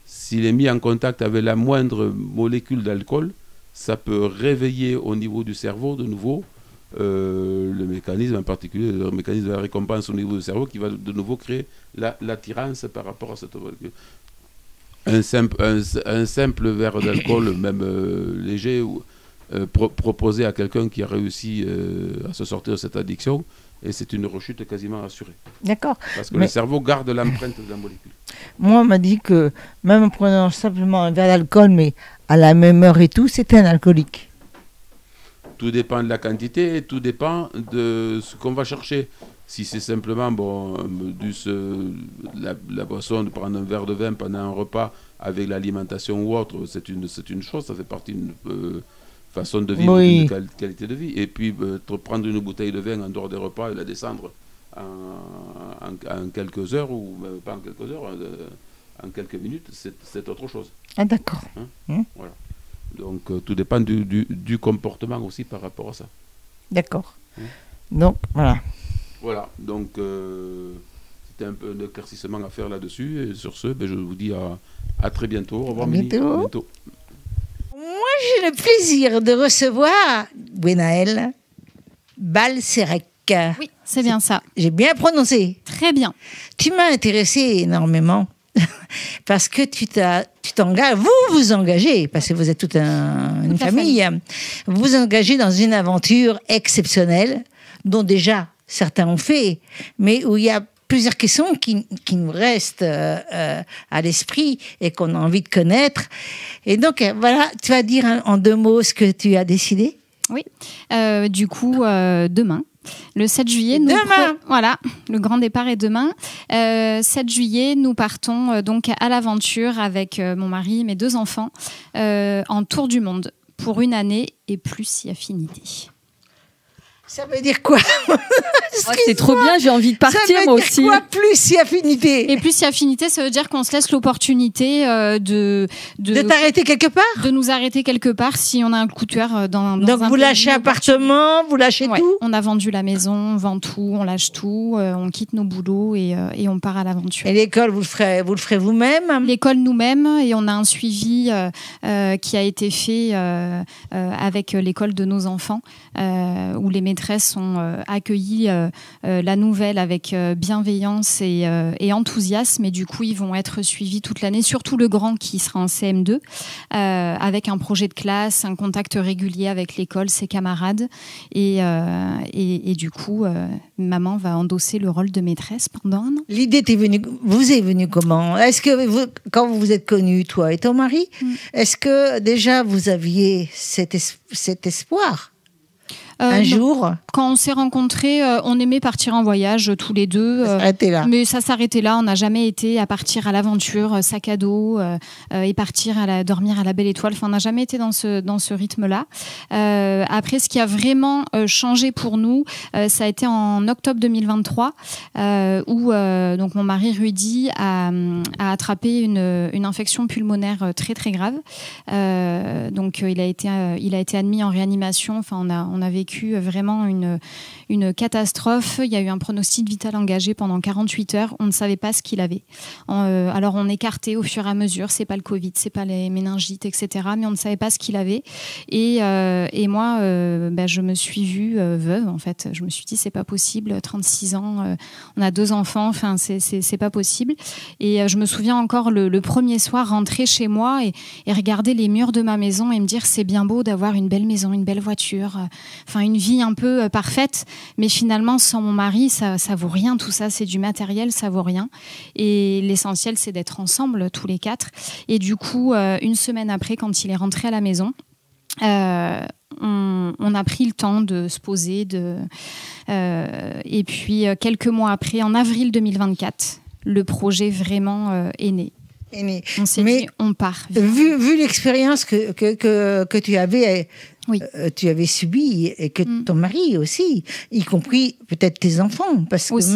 [SPEAKER 6] s'il est mis en contact avec la moindre molécule d'alcool, ça peut réveiller au niveau du cerveau de nouveau le mécanisme, en particulier le mécanisme de la récompense au niveau du cerveau, qui va de nouveau créer l'attirance par rapport à cette molécule. Un simple verre d'alcool, même léger, proposé à quelqu'un qui a réussi à se sortir de cette addiction, et c'est une rechute quasiment assurée.
[SPEAKER 1] D'accord.
[SPEAKER 6] Parce que le cerveau garde l'empreinte de la molécule.
[SPEAKER 1] Moi, on m'a dit que même en prenant simplement un verre d'alcool, mais à la même heure et tout, c'était un alcoolique.
[SPEAKER 6] Tout dépend de la quantité et tout dépend de ce qu'on va chercher. Si c'est simplement la boisson, de prendre un verre de vin pendant un repas avec l'alimentation ou autre, c'est une chose, ça fait partie d'une façon de vivre,
[SPEAKER 1] oui,
[SPEAKER 6] d'une qualité de vie. Et puis prendre une bouteille de vin en dehors des repas et la descendre en quelques heures, ou même pas en quelques heures, en quelques minutes, c'est autre chose.
[SPEAKER 1] Ah d'accord.
[SPEAKER 6] Voilà. Donc tout dépend du comportement aussi par rapport à ça.
[SPEAKER 1] D'accord. Donc voilà.
[SPEAKER 6] Voilà, donc c'était un peu un éclaircissement à faire là-dessus. Et sur ce, je vous dis à très bientôt. Au revoir, Mélie.
[SPEAKER 1] Bientôt.
[SPEAKER 6] À bientôt.
[SPEAKER 1] Moi, j'ai le plaisir de recevoir Gwenaëlle Balcerec.
[SPEAKER 7] Oui, c'est bien ça.
[SPEAKER 1] J'ai bien prononcé.
[SPEAKER 7] Très bien.
[SPEAKER 1] Tu m'as intéressée énormément parce que tu t'engages, vous engagez, parce que vous êtes toute une famille, vous vous engagez dans une aventure exceptionnelle dont déjà certains ont fait, mais où il y a plusieurs questions qui nous restent à l'esprit et qu'on a envie de connaître. Et donc, voilà, tu vas dire en 2 mots ce que tu as décidé ?
[SPEAKER 7] Oui. Du coup, demain. Le 7 juillet, voilà, le grand départ est demain. 7 juillet, nous partons donc à l'aventure avec mon mari et mes 2 enfants en tour du monde pour 1 année et plus si affinité.
[SPEAKER 1] Ça veut dire quoi?
[SPEAKER 4] C'est trop bien, j'ai envie de partir moi aussi.
[SPEAKER 1] Ça veut dire quoi, plus si affinité?
[SPEAKER 7] Et plus si affinité, ça veut dire qu'on se laisse l'opportunité de
[SPEAKER 1] t'arrêter quelque part?
[SPEAKER 7] De nous arrêter quelque part si on a un coup de cœur dans
[SPEAKER 1] Donc
[SPEAKER 7] un
[SPEAKER 1] vous lâchez appartement, vous lâchez tout?
[SPEAKER 7] On a vendu la maison, on vend tout, on lâche tout, on quitte nos boulots et on part à l'aventure.
[SPEAKER 1] Et l'école, vous le ferez vous-même?
[SPEAKER 7] L'école nous-mêmes, et on a un suivi qui a été fait avec l'école de nos enfants, où les maîtresses ont accueilli la nouvelle avec bienveillance et enthousiasme, et du coup ils vont être suivis toute l'année, surtout le grand qui sera en CM2, avec un projet de classe, un contact régulier avec l'école, ses camarades, et du coup maman va endosser le rôle de maîtresse pendant 1 an.
[SPEAKER 1] L'idée vous est venue comment? Est-ce que quand vous vous êtes connus, toi et ton mari, est-ce que déjà vous aviez cet espoir? Un jour,
[SPEAKER 7] quand on s'est rencontrés, on aimait partir en voyage tous les deux.
[SPEAKER 1] Ça s'arrêtait là.
[SPEAKER 7] Mais ça s'arrêtait là. On n'a jamais été à partir à l'aventure, sac à dos, et partir dormir à la Belle Étoile. Enfin, on n'a jamais été dans ce rythme-là. Après, ce qui a vraiment changé pour nous, ça a été en octobre 2023, où donc mon mari Rudy a attrapé une infection pulmonaire très très grave. Donc il a été admis en réanimation. Enfin, on a vécu vraiment une catastrophe. Il y a eu un pronostic vital engagé pendant 48 heures. On ne savait pas ce qu'il avait. Alors on écartait au fur et à mesure. C'est pas le Covid, c'est pas les méningites, etc. Mais on ne savait pas ce qu'il avait. Et moi, je me suis vue veuve. En fait, je me suis dit c'est pas possible. 36 ans, on a 2 enfants. Enfin, c'est pas possible. Et je me souviens encore le premier soir rentrer chez moi et regarder les murs de ma maison et me dire c'est bien beau d'avoir une belle maison, une belle voiture. Enfin, une vie un peu parfaite, mais finalement sans mon mari ça vaut rien, tout ça c'est du matériel, ça vaut rien, et l'essentiel c'est d'être ensemble tous les 4. Et du coup 1 semaine après, quand il est rentré à la maison, on a pris le temps de se poser, et puis quelques mois après, en avril 2024, le projet vraiment est né. On s'est dit on part.
[SPEAKER 1] Vu l'expérience que tu avais,
[SPEAKER 7] oui.
[SPEAKER 1] Tu avais subi, et que ton mari aussi, y compris peut-être tes enfants, parce que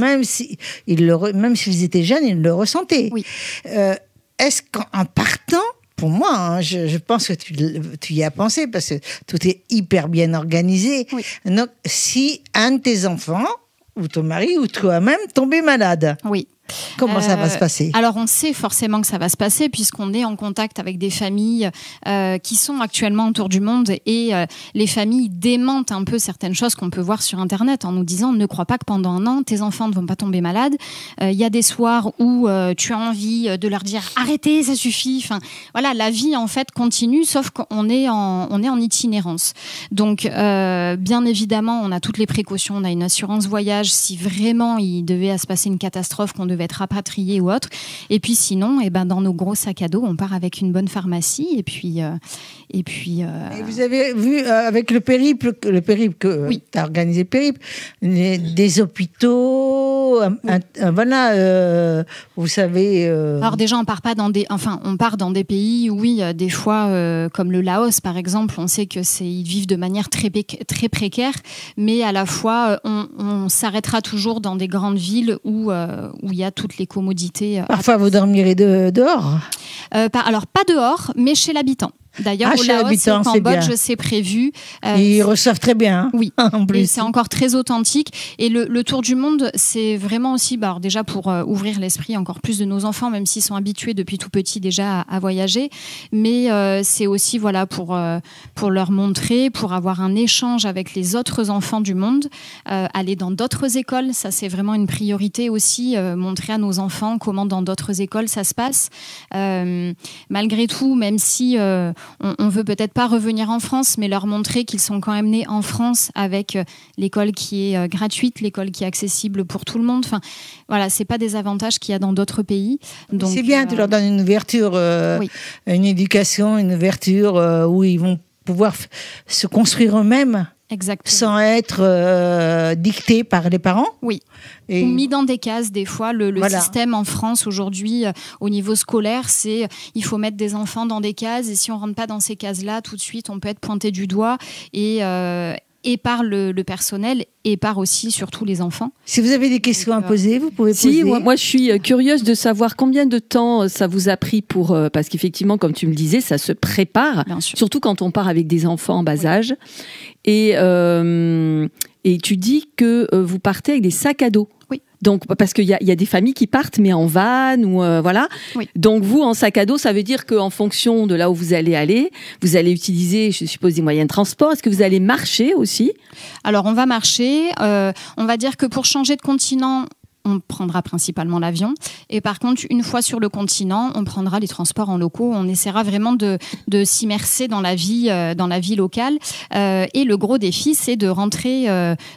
[SPEAKER 1] même s'ils étaient jeunes, ils le ressentaient.
[SPEAKER 7] Oui.
[SPEAKER 1] Est-ce qu'en partant, pour moi, je pense que tu y as pensé, parce que tout est hyper bien organisé. Oui. Donc, si un de tes enfants, ou ton mari, ou toi-même, tombait malade.
[SPEAKER 7] Oui.
[SPEAKER 1] Comment ça va se passer?
[SPEAKER 7] Alors on sait forcément que ça va se passer, puisqu'on est en contact avec des familles qui sont actuellement autour du monde, et les familles démentent un peu certaines choses qu'on peut voir sur Internet en nous disant ne crois pas que pendant 1 an tes enfants ne vont pas tomber malades. Il y a des soirs où tu as envie de leur dire arrêtez, ça suffit. Enfin voilà, la vie en fait continue, sauf qu'on est en itinérance. Donc bien évidemment on a toutes les précautions, on a une assurance voyage si vraiment il devait se passer une catastrophe, qu'on devait être rapatrié ou autre. Et puis sinon, dans nos gros sacs à dos, on part avec une bonne pharmacie. Et puis. Et vous avez vu avec le périple que oui. Tu as organisé, le périple, des hôpitaux, voilà, vous savez. Alors déjà, on part dans des pays où, oui, des fois, comme le Laos par exemple, on sait que ils vivent de manière très très précaire, mais à la fois, on s'arrêtera toujours dans des grandes villes où il y a toutes les commodités.
[SPEAKER 1] Parfois, vous dormirez dehors.
[SPEAKER 7] Alors pas dehors, mais chez l'habitant. D'ailleurs, au Laos et au Cambodge, c'est prévu.
[SPEAKER 1] Ils reçoivent très bien.
[SPEAKER 7] Oui,
[SPEAKER 1] en plus.
[SPEAKER 7] Et c'est encore très authentique. Et le tour du monde, c'est vraiment aussi, alors déjà pour ouvrir l'esprit encore plus de nos enfants, même s'ils sont habitués depuis tout petit déjà à voyager. Mais c'est aussi voilà pour leur montrer, pour avoir un échange avec les autres enfants du monde, aller dans d'autres écoles. Ça, c'est vraiment une priorité aussi, montrer à nos enfants comment dans d'autres écoles ça se passe. Malgré tout, même si on veut peut-être pas revenir en France, mais leur montrer qu'ils sont quand même nés en France avec l'école qui est gratuite, l'école qui est accessible pour tout le monde. Enfin, voilà, c'est pas des avantages qu'il y a dans d'autres pays. Donc,
[SPEAKER 1] c'est bien, tu leur donnes une ouverture, oui. Une éducation, une ouverture où ils vont pouvoir se construire eux-mêmes
[SPEAKER 7] Exactement.
[SPEAKER 1] sans être dictés par les parents.
[SPEAKER 7] Oui.
[SPEAKER 1] Et
[SPEAKER 7] Ou mis dans des cases, des fois. Le
[SPEAKER 1] Voilà.
[SPEAKER 7] système en France aujourd'hui, au niveau scolaire, c'est il faut mettre des enfants dans des cases et si on rentre pas dans ces cases-là, tout de suite, on peut être pointé du doigt et par le personnel et par aussi surtout les enfants.
[SPEAKER 1] si vous avez des questions à poser, vous pouvez
[SPEAKER 4] Si,
[SPEAKER 1] poser.
[SPEAKER 4] moi je suis curieuse de savoir combien de temps ça vous a pris pour parce qu'effectivement comme tu me le disais ça se prépare
[SPEAKER 7] Bien sûr.
[SPEAKER 4] surtout quand on part avec des enfants en bas âge et tu dis que vous partez avec des sacs à dos.
[SPEAKER 7] Oui.
[SPEAKER 4] Donc parce qu'il y a des familles qui partent mais en van ou voilà.
[SPEAKER 7] Oui.
[SPEAKER 4] Donc vous en sac à dos ça veut dire qu'en fonction de là où vous allez aller, vous allez utiliser je suppose des moyens de transport. Est-ce que vous allez marcher aussi?
[SPEAKER 7] Alors on va marcher, on va dire que pour changer de continent, on prendra principalement l'avion. Et par contre, une fois sur le continent, on prendra les transports en locaux. On essaiera vraiment de s'immerser dans la vie locale. Et le gros défi, c'est de rentrer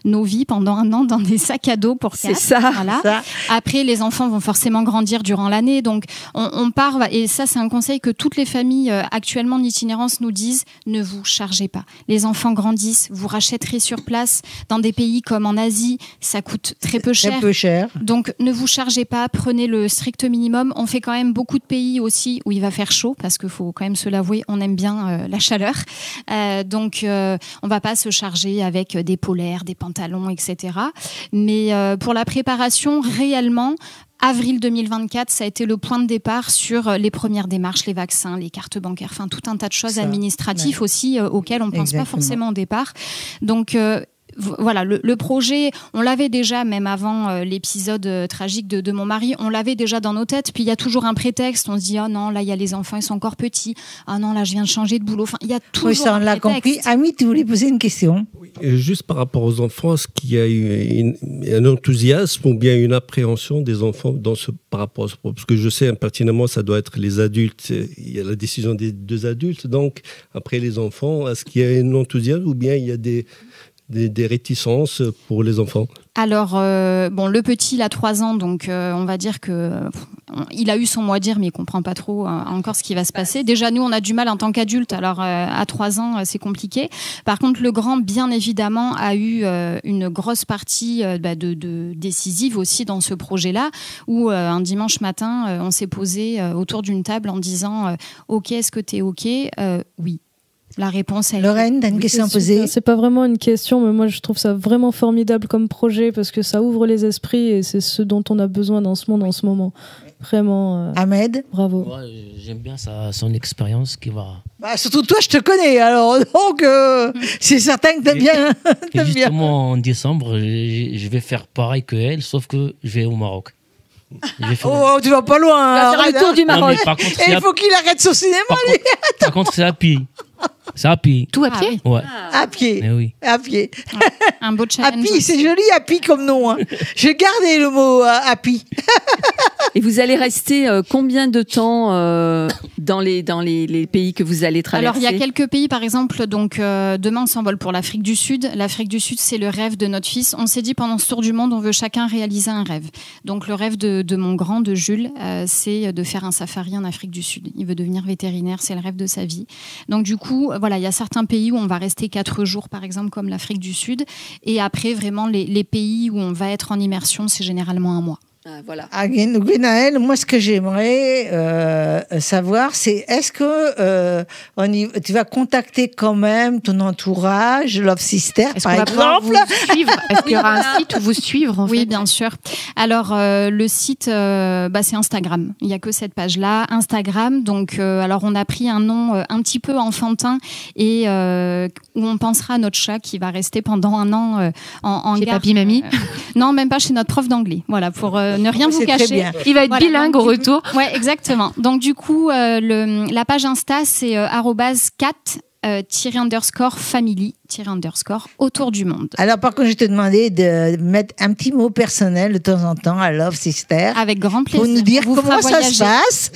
[SPEAKER 7] nos vies pendant un an dans des sacs à dos pour
[SPEAKER 4] C'est
[SPEAKER 7] 4.
[SPEAKER 4] ça.
[SPEAKER 7] Voilà.
[SPEAKER 1] Ça.
[SPEAKER 7] Après, les enfants vont forcément grandir durant l'année. Donc, on part. Et ça, c'est un conseil que toutes les familles actuellement en itinérance nous disent. Ne vous chargez pas. Les enfants grandissent. Vous rachèterez sur place. Dans des pays comme en Asie, ça coûte très peu cher.
[SPEAKER 1] Très peu cher.
[SPEAKER 7] Donc, ne vous chargez pas, prenez le strict minimum. On fait quand même beaucoup de pays aussi où il va faire chaud, parce qu'il faut quand même se l'avouer, on aime bien la chaleur. Donc, on va pas se charger avec des polaires, des pantalons, etc. Mais pour la préparation, réellement, avril 2024, ça a été le point de départ sur les premières démarches, les vaccins, les cartes bancaires, enfin tout un tas de choses
[SPEAKER 1] Ça,
[SPEAKER 7] administratives aussi auxquelles on ne pense pas
[SPEAKER 1] Exactement.
[SPEAKER 7] forcément au départ. Donc, voilà, le projet, on l'avait déjà, même avant l'épisode tragique de mon mari, on l'avait déjà dans nos têtes. Puis il y a toujours un prétexte. On se dit, oh non, là, il y a les enfants, ils sont encore petits. Ah non, là, je viens de changer de boulot. Enfin, il y a toujours
[SPEAKER 1] Oui, ça, on
[SPEAKER 7] un
[SPEAKER 1] l'a compris.
[SPEAKER 7] prétexte.
[SPEAKER 1] Ami, tu voulais poser une question?
[SPEAKER 5] Et juste par rapport aux enfants, est-ce qu'il y a un enthousiasme ou bien une appréhension des enfants par rapport à ce problème? Parce que je sais pertinemment, ça doit être les adultes. Il y a la décision des 2 adultes. Donc, après les enfants, est-ce qu'il y a un enthousiasme ou bien il y a des réticences pour les enfants?
[SPEAKER 7] Alors, bon, le petit, il a 3 ans, donc on va dire que il a eu son mot à dire, mais il comprend pas trop encore ce qui va se passer. Déjà, nous, on a du mal en tant qu'adultes, alors à 3 ans, c'est compliqué. Par contre, le grand, bien évidemment, a eu une grosse partie de décisive aussi dans ce projet-là, où un dimanche matin, on s'est posé autour d'une table en disant OK, est-ce que tu es OK? Oui. La réponse est
[SPEAKER 1] Lorraine, tu as une question à poser?
[SPEAKER 3] C'est pas vraiment une question, mais moi je trouve ça vraiment formidable comme projet parce que ça ouvre les esprits et c'est ce dont on a besoin dans ce monde en ce moment. Vraiment,
[SPEAKER 1] Ahmed?
[SPEAKER 3] bravo.
[SPEAKER 8] Moi, j'aime bien son expérience qui va.
[SPEAKER 1] Bah, surtout toi, je te connais, alors donc c'est certain que t'aimes bien.
[SPEAKER 8] Et
[SPEAKER 1] T'aimes bien.
[SPEAKER 8] justement, en décembre, je vais faire pareil que elle, sauf que je vais au Maroc. Je vais faire-
[SPEAKER 1] Oh, tu vas pas loin.
[SPEAKER 4] On va faire
[SPEAKER 1] arrête,
[SPEAKER 4] le tour
[SPEAKER 1] hein.
[SPEAKER 4] du
[SPEAKER 8] Non,
[SPEAKER 4] Maroc.
[SPEAKER 8] mais par contre,
[SPEAKER 1] Et il faut qu'il arrête son cinéma, lui.
[SPEAKER 8] par contre, c'est à pied. C'est à pied.
[SPEAKER 2] Tout à
[SPEAKER 7] Ah
[SPEAKER 2] pied.
[SPEAKER 7] oui.
[SPEAKER 8] Ouais.
[SPEAKER 1] À pied.
[SPEAKER 8] Mais oui.
[SPEAKER 1] À pied.
[SPEAKER 7] un beau challenge.
[SPEAKER 1] Happy,
[SPEAKER 7] aussi.
[SPEAKER 1] c'est joli, happy comme nom. Hein. J'ai gardé le mot happy.
[SPEAKER 4] Et vous allez rester combien de temps dans les pays que vous allez traverser?
[SPEAKER 7] Alors, il y a quelques pays, par exemple, donc demain, on s'envole pour l'Afrique du Sud. L'Afrique du Sud, c'est le rêve de notre fils. On s'est dit, pendant ce tour du monde, on veut chacun réaliser un rêve. Donc, le rêve de mon grand, de Jules, c'est de faire un safari en Afrique du Sud. Il veut devenir vétérinaire, c'est le rêve de sa vie. Donc, du coup, voilà, il y a certains pays où on va rester 4 jours, par exemple, comme l'Afrique du Sud. Et après, vraiment, les pays où on va être en immersion, c'est généralement 1 mois.
[SPEAKER 4] Ah, voilà.
[SPEAKER 1] Gwenaël, moi, ce que j'aimerais savoir, c'est est-ce que tu vas contacter quand même ton entourage, Love Sister,
[SPEAKER 2] Est-ce
[SPEAKER 1] par
[SPEAKER 2] qu'on va pouvoir
[SPEAKER 1] exemple?
[SPEAKER 2] vous suivre? Est-ce qu'il y aura un site où vous suivre en
[SPEAKER 7] Oui,
[SPEAKER 2] fait
[SPEAKER 7] bien sûr. Alors, le site, c'est Instagram. Il n'y a que cette page-là, Instagram. Donc, alors, on a pris un nom un petit peu enfantin et où on pensera à notre chat qui va rester pendant 1 an en
[SPEAKER 2] Chez
[SPEAKER 7] garde.
[SPEAKER 2] Papy Mamie.
[SPEAKER 7] Non, même pas chez notre prof d'anglais. Voilà, pour ne rien vous
[SPEAKER 1] C'est très
[SPEAKER 7] cacher.
[SPEAKER 1] bien.
[SPEAKER 2] Il va être
[SPEAKER 7] Voilà,
[SPEAKER 2] bilingue
[SPEAKER 7] donc,
[SPEAKER 2] au
[SPEAKER 7] du coup-
[SPEAKER 2] retour.
[SPEAKER 7] Ouais, exactement. Donc du coup, la page Insta, c'est @cat_family_ autour du monde.
[SPEAKER 1] Alors, par contre, je te demandais de mettre un petit mot personnel de temps en temps à Love Sister
[SPEAKER 7] Avec grand plaisir.
[SPEAKER 1] pour nous dire
[SPEAKER 7] On vous
[SPEAKER 1] comment
[SPEAKER 7] fera
[SPEAKER 1] ça se
[SPEAKER 7] voyager.
[SPEAKER 1] passe.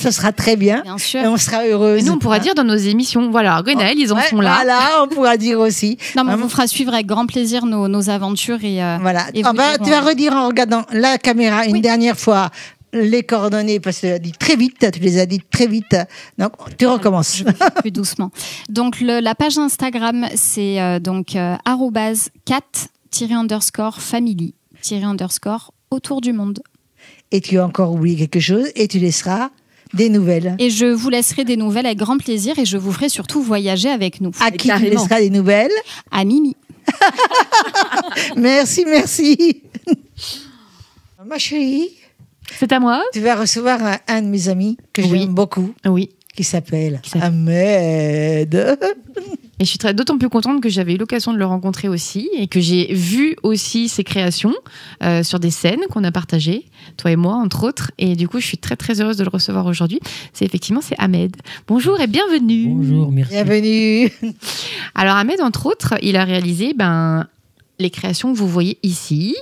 [SPEAKER 1] Ça sera très bien.
[SPEAKER 7] Bien sûr.
[SPEAKER 1] Et on sera heureuse.
[SPEAKER 2] Et nous, on pourra dire dans nos émissions, voilà, Gwenaël, ils en
[SPEAKER 1] Ouais,
[SPEAKER 2] sont là.
[SPEAKER 1] Voilà, on pourra dire aussi.
[SPEAKER 7] Non, mais on
[SPEAKER 1] Vraiment.
[SPEAKER 7] vous fera suivre avec grand plaisir nos aventures et
[SPEAKER 1] Voilà.
[SPEAKER 7] et
[SPEAKER 1] Ah
[SPEAKER 7] vous
[SPEAKER 1] bah,
[SPEAKER 7] dirons-
[SPEAKER 1] tu vas redire en regardant la caméra une dernière fois les coordonnées, parce que tu les as dites très vite. Donc, tu recommences.
[SPEAKER 7] Je vais faire plus doucement. Donc, la page Instagram, c'est @cat_family_ autour du monde.
[SPEAKER 1] Et tu as encore oublié quelque chose et tu laisseras des nouvelles.
[SPEAKER 7] Et je vous laisserai des nouvelles avec grand plaisir et je vous ferai surtout voyager avec nous.
[SPEAKER 1] À qui tu laisseras des nouvelles?
[SPEAKER 7] À Mimi.
[SPEAKER 1] Merci. Ma chérie,
[SPEAKER 2] C'est à moi?
[SPEAKER 1] tu vas recevoir un de mes amis que j'aime beaucoup,
[SPEAKER 2] Oui.
[SPEAKER 1] qui s'appelle Ahmed.
[SPEAKER 2] Et je suis d'autant plus contente que j'avais eu l'occasion de le rencontrer aussi et que j'ai vu aussi ses créations sur des scènes qu'on a partagées, toi et moi entre autres. Et du coup, je suis très très heureuse de le recevoir aujourd'hui. C'est Ahmed. Bonjour et bienvenue.
[SPEAKER 8] Bonjour, merci.
[SPEAKER 1] Bienvenue.
[SPEAKER 2] Alors Ahmed, entre autres, il a réalisé les créations que vous voyez ici.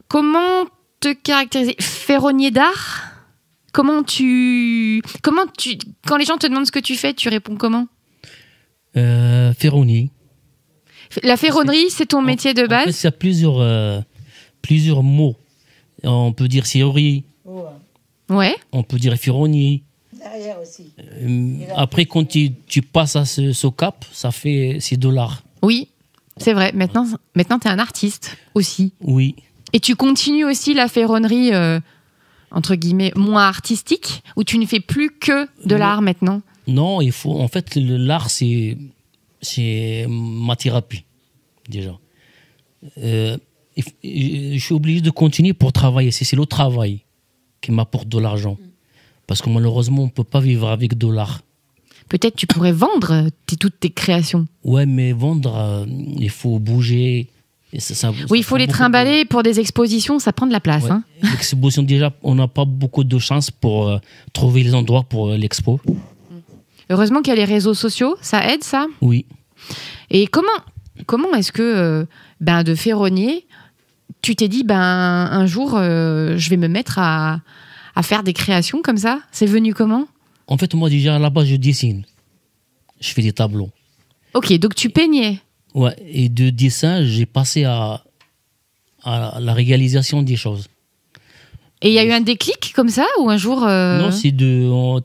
[SPEAKER 2] Comment te caractériser? Ferronnier d'art? Quand les gens te demandent ce que tu fais, tu réponds comment?
[SPEAKER 8] Ferronnier.
[SPEAKER 2] La ferronnerie, c'est ton métier de base?
[SPEAKER 8] En fait, il y a plusieurs mots. On peut dire serrurier,
[SPEAKER 2] Ouais.
[SPEAKER 8] on peut dire ferronnier.
[SPEAKER 1] Derrière aussi.
[SPEAKER 8] Après, quand tu passes à ce cap, c'est $.
[SPEAKER 2] Oui, c'est vrai. Maintenant tu es un artiste aussi.
[SPEAKER 8] Oui.
[SPEAKER 2] Et tu continues aussi la ferronnerie, entre guillemets, moins artistique, où tu ne fais plus que de l'art maintenant?
[SPEAKER 8] Non, en fait, l'art, c'est ma thérapie, déjà. Je suis obligé de continuer pour travailler. C'est le travail qui m'apporte de l'argent. Parce que malheureusement, on ne peut pas vivre avec de l'art.
[SPEAKER 2] Peut-être tu pourrais vendre toutes tes créations.
[SPEAKER 8] Ouais, mais vendre, il faut bouger.
[SPEAKER 2] Oui, il faut les trimballer pour des expositions, ça prend de la place.
[SPEAKER 8] Ouais.
[SPEAKER 2] Hein.
[SPEAKER 8] L'exposition, déjà, on n'a pas beaucoup de chance pour trouver les endroits pour l'expo.
[SPEAKER 2] Heureusement qu'il y a les réseaux sociaux, ça aide ça?
[SPEAKER 8] Oui.
[SPEAKER 2] Et comment est-ce que, de ferronnier, tu t'es dit, un jour, je vais me mettre à faire des créations comme ça? C'est venu comment?
[SPEAKER 8] En fait, moi, déjà, là-bas, je dessine. Je fais des tableaux.
[SPEAKER 2] Ok, donc tu peignais.
[SPEAKER 8] Ouais, et de dessin, j'ai passé à la réalisation des choses.
[SPEAKER 2] Et il y a eu un déclic comme ça, ou un jour...
[SPEAKER 8] Non, c'est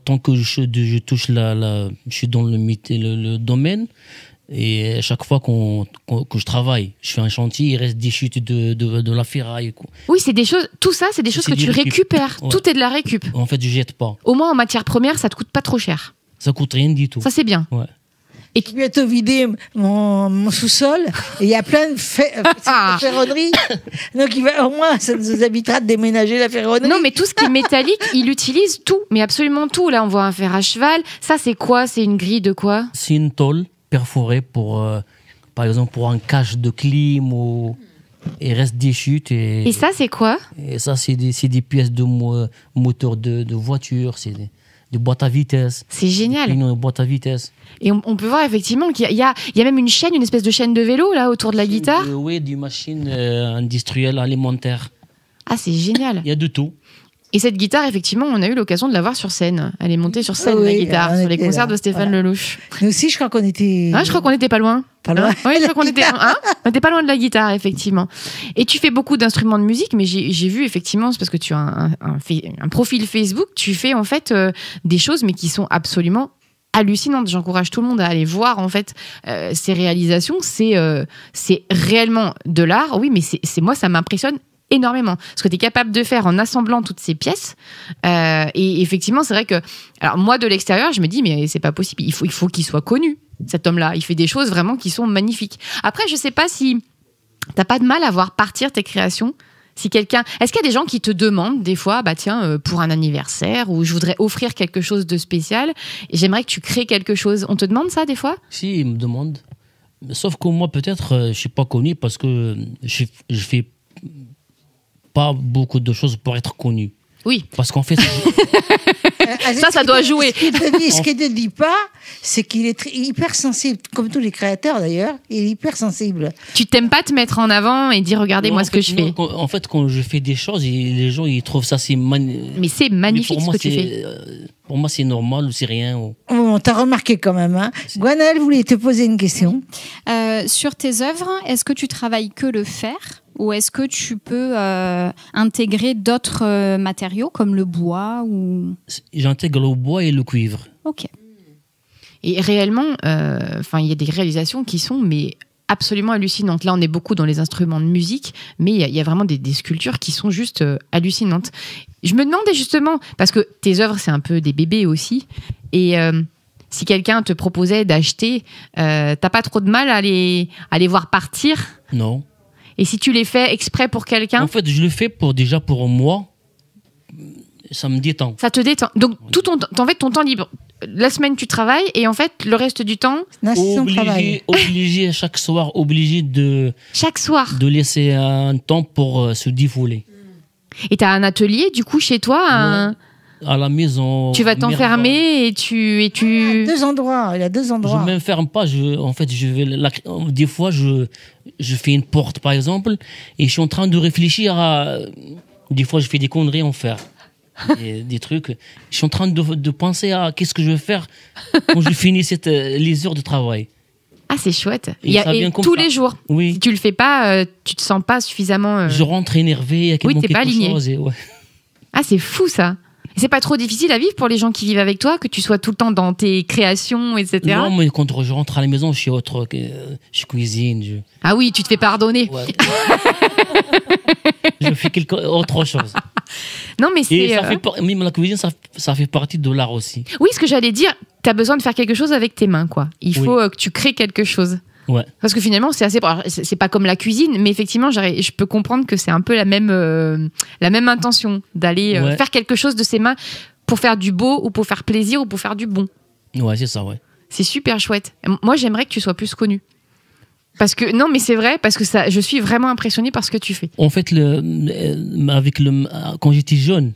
[SPEAKER 8] tant que je touche je suis dans le domaine, et à chaque fois que je travaille, je fais un chantier, il reste des chutes de la ferraille.
[SPEAKER 2] Oui, c'est des choses, tout ça, c'est des choses que tu récupères.
[SPEAKER 8] Ouais.
[SPEAKER 2] Tout est de la récup.
[SPEAKER 8] En fait, je jette pas.
[SPEAKER 2] Au moins, en matière première, ça te coûte pas trop cher.
[SPEAKER 8] Ça coûte rien du tout.
[SPEAKER 2] Ça, c'est bien.
[SPEAKER 8] Ouais.
[SPEAKER 1] Et qui bientôt vider mon sous-sol. Et il y a plein de ferronneries. Donc, au moins, ça nous évitera de déménager la ferronnerie.
[SPEAKER 2] Non, mais tout ce qui est métallique, il utilise tout. Mais absolument tout. Là, on voit un fer à cheval. Ça, c'est quoi? C'est une grille de quoi?
[SPEAKER 8] C'est une tôle perforée par exemple, pour un cache de clim ou... Il reste des chutes. Et
[SPEAKER 2] ça, c'est quoi?
[SPEAKER 8] Et ça, c'est des pièces de moteur de voiture. C'est des boîtes à vitesse.
[SPEAKER 2] C'est génial.
[SPEAKER 8] Une boîte à vitesse.
[SPEAKER 2] Et on peut voir effectivement qu'il y a même une chaîne, une espèce de chaîne de vélo là autour de la guitare.
[SPEAKER 8] Oui, des machines industrielles alimentaires.
[SPEAKER 2] Ah, c'est génial.
[SPEAKER 8] Il y a de tout.
[SPEAKER 2] Et cette guitare, effectivement, on a eu l'occasion de la voir sur scène. Elle est montée sur scène,
[SPEAKER 1] Oui,
[SPEAKER 2] la guitare, sur les concerts
[SPEAKER 1] là.
[SPEAKER 2] de Stéphane Lelouch.
[SPEAKER 1] Nous aussi, je crois qu'on était...
[SPEAKER 2] Ah, je crois qu'on n'était pas loin.
[SPEAKER 1] Pas loin.
[SPEAKER 2] Oui, je crois qu'on était, on était pas loin de la guitare, effectivement. Et tu fais beaucoup d'instruments de musique, mais j'ai vu, effectivement, c'est parce que tu as un profil Facebook, tu fais en fait des choses, mais qui sont absolument hallucinantes. J'encourage tout le monde à aller voir en fait ces réalisations. C'est réellement de l'art, oui, mais moi, ça m'impressionne énormément. Ce que tu es capable de faire en assemblant toutes ces pièces. Et effectivement, c'est vrai que... Alors moi, de l'extérieur, je me dis, mais c'est pas possible. Il faut qu'il soit connu, cet homme-là. Il fait des choses vraiment qui sont magnifiques. Après, je sais pas si t'as pas de mal à voir partir tes créations. Est-ce qu'il y a des gens qui te demandent des fois, pour un anniversaire, ou je voudrais offrir quelque chose de spécial, et j'aimerais que tu crées quelque chose. On te demande ça des fois?
[SPEAKER 8] Si, ils me demandent. Sauf que moi, peut-être, je suis pas connu parce que je fais pas beaucoup de choses pour être connu.
[SPEAKER 2] Oui.
[SPEAKER 8] Parce qu'en fait...
[SPEAKER 2] ça doit jouer.
[SPEAKER 1] Ce qu'il ne dit pas, c'est qu'il est hyper sensible, comme tous les créateurs d'ailleurs, il est hyper sensible.
[SPEAKER 2] Tu t'aimes pas te mettre en avant et dire regardez moi ce que je fais.
[SPEAKER 8] En fait, quand je fais des choses, les gens ils trouvent ça
[SPEAKER 2] mais c'est magnifique ce que tu fais.
[SPEAKER 8] Pour moi, c'est normal ou c'est rien.
[SPEAKER 1] On t'a remarqué quand même. Hein. Gwenaëlle voulait te poser une question.
[SPEAKER 7] Sur tes œuvres, est-ce que tu travailles que le fer ou est-ce que tu peux intégrer d'autres matériaux comme le bois ou...
[SPEAKER 8] J'intègre le bois et le cuivre.
[SPEAKER 7] Ok.
[SPEAKER 2] Et réellement, il y a des réalisations qui sont absolument hallucinantes. Là, on est beaucoup dans les instruments de musique, mais il y a vraiment des sculptures qui sont juste hallucinantes. Je me demandais justement, parce que tes œuvres, c'est un peu des bébés aussi, et si quelqu'un te proposait d'acheter, t'as pas trop de mal à les voir partir?
[SPEAKER 8] Non.
[SPEAKER 2] Et si tu les fais exprès pour quelqu'un?
[SPEAKER 8] En fait, je le fais déjà pour moi. Ça me détend.
[SPEAKER 2] Ça te détend. Donc, en fait, ton temps libre, la semaine, tu travailles, et en fait, le reste du temps...
[SPEAKER 8] Obligé chaque soir,
[SPEAKER 2] Chaque soir
[SPEAKER 8] de laisser un temps pour se défouler.
[SPEAKER 2] Et tu as un atelier, du coup, chez toi
[SPEAKER 8] à la maison.
[SPEAKER 2] Tu vas t'enfermer et tu...
[SPEAKER 1] Il y a 2 endroits.
[SPEAKER 8] Je ne m'enferme pas. Des fois, je fais une porte, par exemple, et je suis en train de réfléchir à... Des fois, je fais des conneries en fer. Des trucs. Je suis en train de penser à qu'est-ce que je vais faire quand je finis les heures de travail.
[SPEAKER 2] Ah, c'est chouette.
[SPEAKER 8] Et
[SPEAKER 2] tous les jours.
[SPEAKER 8] Oui.
[SPEAKER 2] Si tu le fais pas, tu te sens pas suffisamment...
[SPEAKER 8] Je rentre énervé, il y a quelque
[SPEAKER 2] pas aligné.
[SPEAKER 8] chose.
[SPEAKER 2] Ah, c'est fou ça. Et c'est pas trop difficile à vivre pour les gens qui vivent avec toi, que tu sois tout le temps dans tes créations, etc.
[SPEAKER 8] Non, mais quand je rentre à la maison, je suis cuisine.
[SPEAKER 2] Ah oui, tu te fais pardonner.
[SPEAKER 8] Ouais. Je fais autre chose.
[SPEAKER 2] Non, mais c'est...
[SPEAKER 8] Même la cuisine, ça fait partie de l'art aussi.
[SPEAKER 2] Oui, ce que j'allais dire, tu as besoin de faire quelque chose avec tes mains, quoi. Il faut que tu crées quelque chose.
[SPEAKER 8] Ouais.
[SPEAKER 2] Parce que finalement, c'est assez... Alors, c'est pas comme la cuisine, mais effectivement, je peux comprendre que c'est un peu la même intention d'aller faire quelque chose de ses mains pour faire du beau ou pour faire plaisir ou pour faire du bon.
[SPEAKER 8] Ouais, c'est ça, ouais.
[SPEAKER 2] C'est super chouette. Moi, j'aimerais que tu sois plus connu. Parce que, non, mais c'est vrai, parce que je suis vraiment impressionnée par ce que tu fais.
[SPEAKER 8] En fait, quand j'étais jeune,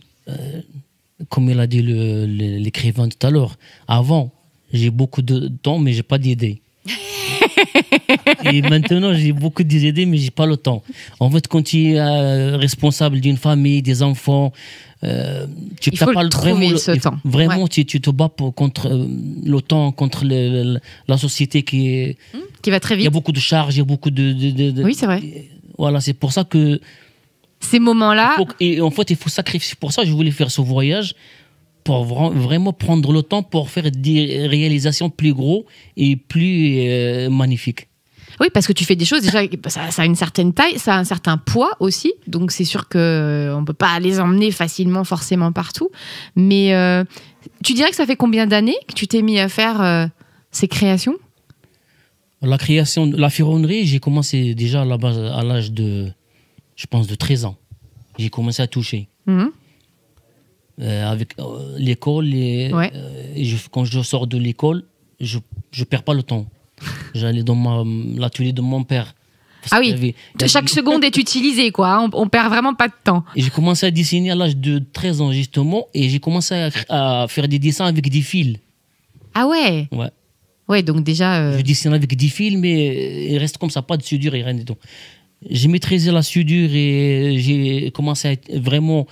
[SPEAKER 8] comme il a dit l'écrivain tout à l'heure, avant, j'ai beaucoup de temps, mais j'ai pas d'idées. Et maintenant, j'ai beaucoup d'idées, mais j'ai pas le temps. En fait, quand tu es responsable d'une famille, des enfants, tu
[SPEAKER 2] il faut pas trouver ce temps.
[SPEAKER 8] Vraiment, tu te bats contre le temps, contre la société qui
[SPEAKER 2] va très vite.
[SPEAKER 8] Il y a beaucoup de charges, il y a beaucoup de...
[SPEAKER 2] Oui, c'est vrai.
[SPEAKER 8] Voilà, c'est pour ça que...
[SPEAKER 2] Ces moments-là...
[SPEAKER 8] Et en fait, il faut sacrifier. C'est pour ça que je voulais faire ce voyage, pour vraiment prendre le temps pour faire des réalisations plus gros et plus magnifiques.
[SPEAKER 2] Oui, parce que tu fais des choses, déjà, ça a une certaine taille, ça a un certain poids aussi, donc c'est sûr qu'on ne peut pas les emmener facilement, forcément partout. Mais tu dirais que ça fait combien d'années que tu t'es mis à faire ces créations ?
[SPEAKER 8] La création, la ferronnerie, j'ai commencé déjà à la base, à l'âge de, je pense, de 13 ans. J'ai commencé à toucher. Avec l'école, quand je sors de l'école, je ne perds pas le temps. J'allais dans l'atelier de mon père.
[SPEAKER 2] Chaque seconde est utilisée, quoi. On perd vraiment pas de temps.
[SPEAKER 8] Et j'ai commencé à dessiner à l'âge de 13 ans, justement, et j'ai commencé à faire des dessins avec des fils.
[SPEAKER 2] Ah ouais ?
[SPEAKER 8] Ouais.
[SPEAKER 2] Ouais, donc déjà...
[SPEAKER 8] Je dessine avec des fils, mais il reste comme ça, pas de soudure et rien du tout. J'ai maîtrisé la soudure et j'ai commencé à vraiment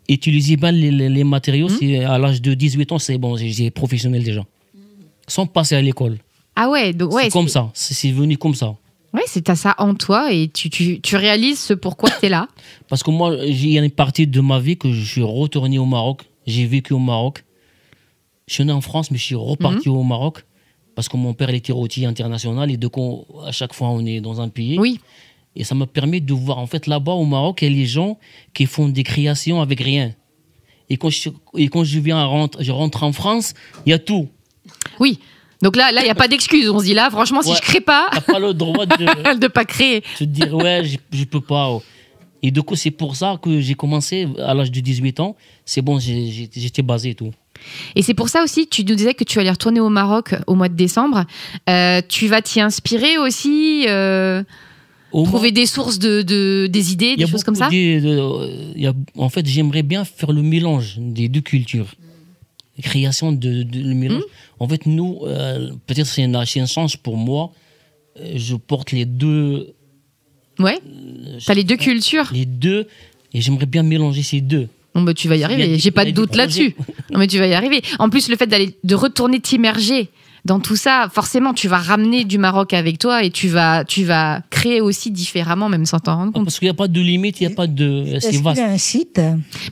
[SPEAKER 8] utiliser bien les matériaux. C'est à l'âge de 18 ans, c'est bon, j'ai professionnel déjà. Sans passer à l'école.
[SPEAKER 2] Ah ouais, donc
[SPEAKER 8] c'est comme ça, c'est venu comme ça.
[SPEAKER 2] Ouais, t'as ça en toi et tu réalises ce pourquoi t'es là.
[SPEAKER 8] Parce que moi, il y a une partie de ma vie que je suis retourné au Maroc. J'ai vécu au Maroc. Je suis né en France, mais je suis reparti au Maroc. Parce que mon père était routier international et de coup, à chaque fois, on est dans un pays.
[SPEAKER 2] Oui.
[SPEAKER 8] Et ça me permet de voir, en fait, là-bas au Maroc, il y a les gens qui font des créations avec rien. Et quand je rentre en France, il y a tout.
[SPEAKER 2] Oui. Donc là, il n'y a pas d'excuse. On se dit là, franchement, si je crée pas...
[SPEAKER 8] T'as pas le droit de...
[SPEAKER 2] de pas créer.
[SPEAKER 8] Tu te dire, ouais, je peux pas. Et du coup, c'est pour ça que j'ai commencé à l'âge de 18 ans. C'est bon, j'étais basé et tout.
[SPEAKER 2] Et c'est pour ça aussi, tu nous disais que tu allais retourner au Maroc au mois de décembre. Tu vas t'y inspirer aussi, trouver des sources des idées, des choses comme ça.
[SPEAKER 8] En fait, j'aimerais bien faire le mélange des deux cultures. Création le mélange. En fait, nous, peut-être c'est une chance pour moi. Je porte les deux.
[SPEAKER 2] Ouais. T'as les deux cultures.
[SPEAKER 8] Les deux, et j'aimerais bien mélanger ces deux.
[SPEAKER 2] Bon, bah, tu vas y arriver. J'ai pas de doute là-dessus. Non, mais tu vas y arriver. En plus, le fait de retourner t'immerger dans tout ça, forcément, tu vas ramener du Maroc avec toi et tu vas créer créer aussi différemment, même sans t'en rendre compte.
[SPEAKER 8] Parce qu'il n'y a pas de limite, il n'y a pas de...
[SPEAKER 1] Est-ce
[SPEAKER 8] C'est
[SPEAKER 1] qu'il
[SPEAKER 8] vaste.
[SPEAKER 1] a un site?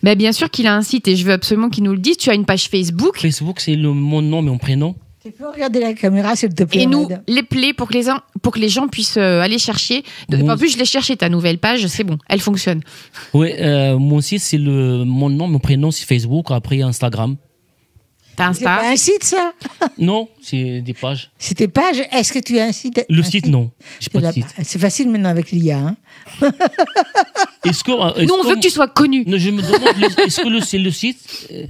[SPEAKER 2] Mais bien sûr qu'il a un site et je veux absolument qu'il nous le dise. Tu as une page Facebook.
[SPEAKER 8] Facebook, c'est mon nom, mon prénom.
[SPEAKER 1] Tu peux regarder la caméra, s'il te plaît.
[SPEAKER 2] Et nous,
[SPEAKER 1] Ahmed.
[SPEAKER 2] les plaies pour que les gens puissent aller chercher.
[SPEAKER 8] Mon-
[SPEAKER 2] En plus, je l'ai cherché, ta nouvelle page, c'est bon, elle fonctionne.
[SPEAKER 8] Oui, mon site, c'est mon nom, mon prénom, c'est Facebook, après Instagram.
[SPEAKER 2] T'as
[SPEAKER 1] C'est pas
[SPEAKER 2] Insta.
[SPEAKER 1] un site, ça?
[SPEAKER 8] Non, c'est des pages.
[SPEAKER 1] C'est tes pages. Est-ce que tu as un site?
[SPEAKER 8] Le
[SPEAKER 1] Un
[SPEAKER 8] site, non. J'ai pas de site.
[SPEAKER 1] C'est facile maintenant avec l'IA. Hein.
[SPEAKER 2] Nous, on veut que tu sois connu.
[SPEAKER 8] Non, je me demande, est-ce que le site,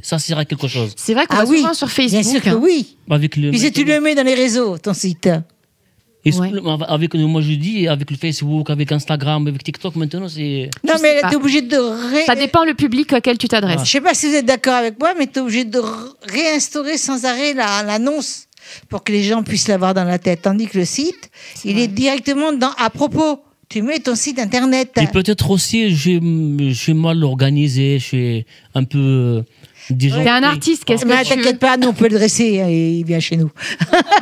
[SPEAKER 8] ça sert à quelque chose?
[SPEAKER 2] C'est vrai qu'on
[SPEAKER 1] Ah
[SPEAKER 2] va
[SPEAKER 1] oui,
[SPEAKER 2] souvent sur Facebook.
[SPEAKER 1] bien sûr que
[SPEAKER 2] hein.
[SPEAKER 1] oui.
[SPEAKER 8] Avec le,
[SPEAKER 1] Puis si tu le mets dans les réseaux, ton site.
[SPEAKER 2] Ouais.
[SPEAKER 8] avec, moi je dis, avec le Facebook, avec Instagram, avec TikTok, maintenant, c'est...
[SPEAKER 1] Non,
[SPEAKER 2] Je
[SPEAKER 1] mais
[SPEAKER 2] sais pas.
[SPEAKER 1] tu es obligé de
[SPEAKER 2] Ça dépend le public auquel tu t'adresses.
[SPEAKER 1] Je sais pas si vous êtes d'accord avec moi, mais tu es obligé de réinstaurer sans arrêt l'annonce pour que les gens puissent l'avoir dans la tête. Tandis que le site, il est directement à propos. Tu mets ton site internet.
[SPEAKER 8] Et peut-être aussi, je suis mal organisé, je suis un peu... disons,
[SPEAKER 2] T'es un artiste, qu'est-ce
[SPEAKER 1] Mais
[SPEAKER 2] que tu veux?
[SPEAKER 1] t'inquiète pas, nous on peut le dresser hein, et il vient chez nous.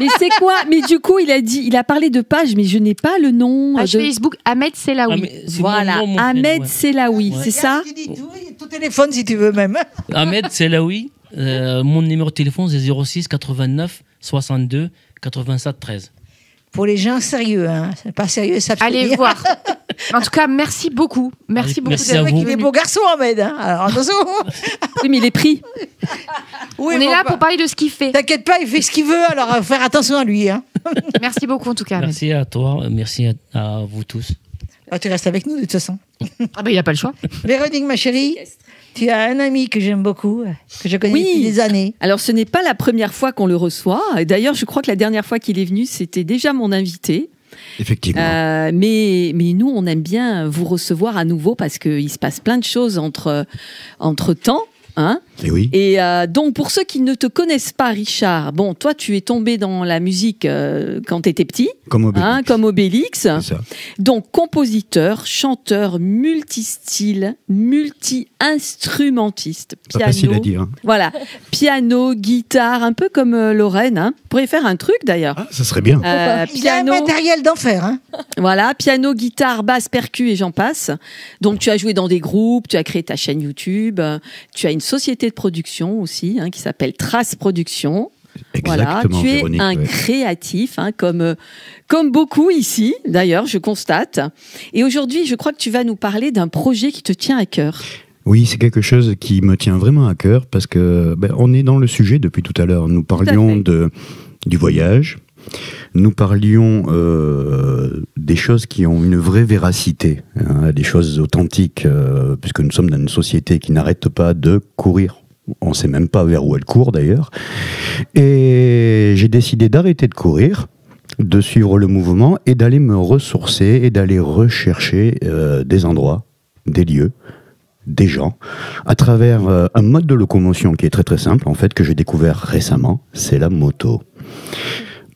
[SPEAKER 4] Mais c'est quoi? Mais du coup, il a parlé de page, mais je n'ai pas le nom.
[SPEAKER 2] Page
[SPEAKER 4] de...
[SPEAKER 2] Facebook, Ahmed Selaoui.
[SPEAKER 8] Ah, mais c'est
[SPEAKER 4] Voilà,
[SPEAKER 8] mon nom, mon
[SPEAKER 4] Ahmed
[SPEAKER 8] prénom, ouais.
[SPEAKER 4] Selaoui,
[SPEAKER 8] Ouais.
[SPEAKER 4] c'est ça?
[SPEAKER 1] Tu dis tout, il y a ton téléphone si tu veux même.
[SPEAKER 8] Ahmed Selaoui, mon numéro de téléphone c'est 06 89 62 87 13.
[SPEAKER 1] Pour les gens sérieux, hein. C'est pas sérieux, ça peut
[SPEAKER 2] Allez
[SPEAKER 1] dire.
[SPEAKER 2] voir. En tout cas, merci beaucoup. Merci beaucoup.
[SPEAKER 8] Merci
[SPEAKER 1] C'est
[SPEAKER 8] à
[SPEAKER 1] vrai
[SPEAKER 8] vous.
[SPEAKER 1] qu'il est beau garçon, Ahmed. Hein. Alors attention.
[SPEAKER 4] Oui, mais il est pris.
[SPEAKER 1] Oui,
[SPEAKER 2] On est
[SPEAKER 1] bon,
[SPEAKER 2] là
[SPEAKER 1] bah,
[SPEAKER 2] pour parler de ce qu'il fait.
[SPEAKER 1] T'inquiète pas, il fait ce qu'il veut, alors faire attention à lui. Hein.
[SPEAKER 2] Merci beaucoup en tout cas. Ahmed.
[SPEAKER 8] Merci à toi, merci à vous tous.
[SPEAKER 1] Alors, tu restes avec nous de toute façon.
[SPEAKER 2] Ah bah il a pas le choix.
[SPEAKER 1] Véronique, ma chérie, tu as un ami que j'aime beaucoup, que je connais
[SPEAKER 4] Oui.
[SPEAKER 1] depuis des années.
[SPEAKER 4] Alors, ce n'est pas la première fois qu'on le reçoit. Et d'ailleurs, je crois que la dernière fois qu'il est venu, c'était déjà mon invité.
[SPEAKER 9] Effectivement.
[SPEAKER 4] Mais nous, on aime bien vous recevoir à nouveau parce qu'il se passe plein de choses entre temps. Hein.
[SPEAKER 9] Et oui.
[SPEAKER 4] Et donc, pour ceux qui ne te connaissent pas, Richard, bon, toi, tu es tombé dans la musique quand tu étais petit,
[SPEAKER 9] Comme Obélix.
[SPEAKER 4] comme Obélix.
[SPEAKER 9] C'est ça.
[SPEAKER 4] Donc, compositeur, chanteur, multistyle, multi-instrumentiste,
[SPEAKER 9] Pas
[SPEAKER 4] piano.
[SPEAKER 9] facile à dire. Hein.
[SPEAKER 4] Voilà, piano, guitare, un peu comme Lorraine. Hein. Vous pourriez faire un truc d'ailleurs.
[SPEAKER 9] Ah, ça serait bien.
[SPEAKER 1] Il a un
[SPEAKER 4] Piano,
[SPEAKER 1] matériel d'enfer. Hein.
[SPEAKER 4] voilà, piano, guitare, basse, percu et j'en passe. Donc tu as joué dans des groupes, tu as créé ta chaîne YouTube, tu as une société de production aussi qui s'appelle Trace Production. Voilà,
[SPEAKER 9] Exactement,
[SPEAKER 4] tu es
[SPEAKER 9] Véronique,
[SPEAKER 4] un
[SPEAKER 9] ouais.
[SPEAKER 4] créatif, comme beaucoup ici, d'ailleurs, je constate. Et aujourd'hui, je crois que tu vas nous parler d'un projet qui te tient à cœur.
[SPEAKER 9] Oui, c'est quelque chose qui me tient vraiment à cœur parce que on est dans le sujet depuis tout à l'heure. Nous parlions du voyage, nous parlions des choses qui ont une vraie véracité, des choses authentiques, puisque nous sommes dans une société qui n'arrête pas de courir. On ne sait même pas vers où elle court d'ailleurs. Et j'ai décidé d'arrêter de courir, de suivre le mouvement et d'aller me ressourcer et d'aller rechercher des endroits, des lieux, des gens, à travers un mode de locomotion qui est très très simple, en fait, que j'ai découvert récemment, c'est la moto.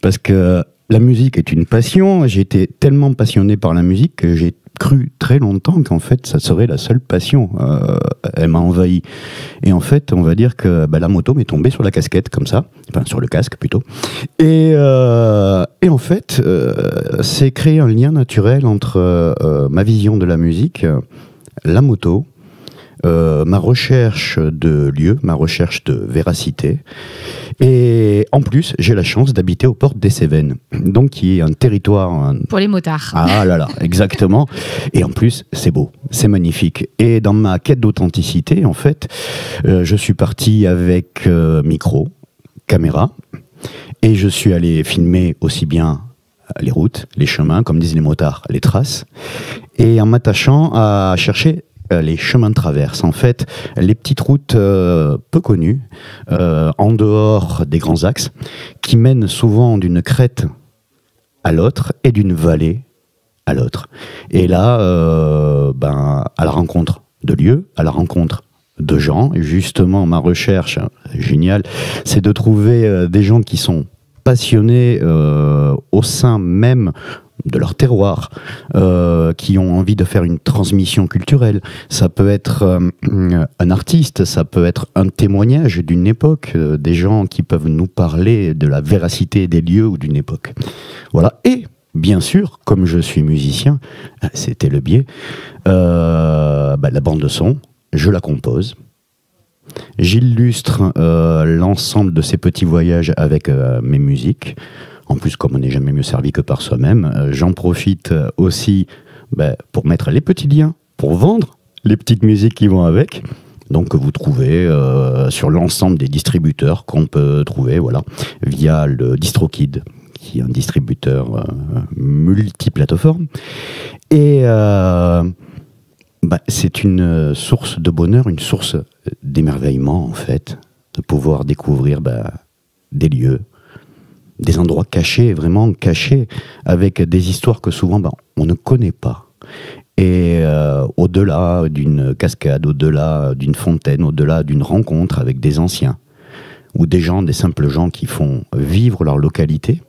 [SPEAKER 9] Parce que la musique est une passion, j'ai été tellement passionné par la musique que j'ai cru très longtemps qu'en fait ça serait la seule passion. Elle m'a envahi. Et en fait, on va dire que la moto m'est tombée sur la casquette comme ça, enfin sur le casque plutôt. Et en fait, c'est créer un lien naturel entre ma vision de la musique, la moto, ma recherche de lieu, ma recherche de véracité. Et en plus, j'ai la chance d'habiter aux portes des Cévennes, donc qui est un territoire...
[SPEAKER 2] Pour les motards.
[SPEAKER 9] Ah là là, exactement. Et en plus, c'est beau, c'est magnifique. Et dans ma quête d'authenticité, en fait, je suis parti avec micro, caméra, et je suis allé filmer aussi bien les routes, les chemins, comme disent les motards, les traces, et en m'attachant à chercher les chemins de traverse, en fait, les petites routes peu connues, en dehors des grands axes, qui mènent souvent d'une crête à l'autre et d'une vallée à l'autre. Et là, à la rencontre de lieux, à la rencontre de gens, et justement, ma recherche géniale, c'est de trouver des gens qui sont passionnés au sein même de leur terroir, qui ont envie de faire une transmission culturelle. Ça peut être un artiste, ça peut être un témoignage d'une époque, des gens qui peuvent nous parler de la véracité des lieux ou d'une époque. Voilà. Et bien sûr, comme je suis musicien, c'était le biais, la bande de son, je la compose. J'illustre l'ensemble de ces petits voyages avec mes musiques. En plus, comme on n'est jamais mieux servi que par soi-même, j'en profite aussi pour mettre les petits liens, pour vendre les petites musiques qui vont avec. Donc, que vous trouvez sur l'ensemble des distributeurs qu'on peut trouver, voilà, via le DistroKid, qui est un distributeur multiplateforme. Et c'est une source de bonheur, une source d'émerveillement, en fait, de pouvoir découvrir des lieux, des endroits cachés, vraiment cachés, avec des histoires que souvent on ne connaît pas. Et au-delà d'une cascade, au-delà d'une fontaine, au-delà d'une rencontre avec des anciens, ou des simples gens qui font vivre leur localité,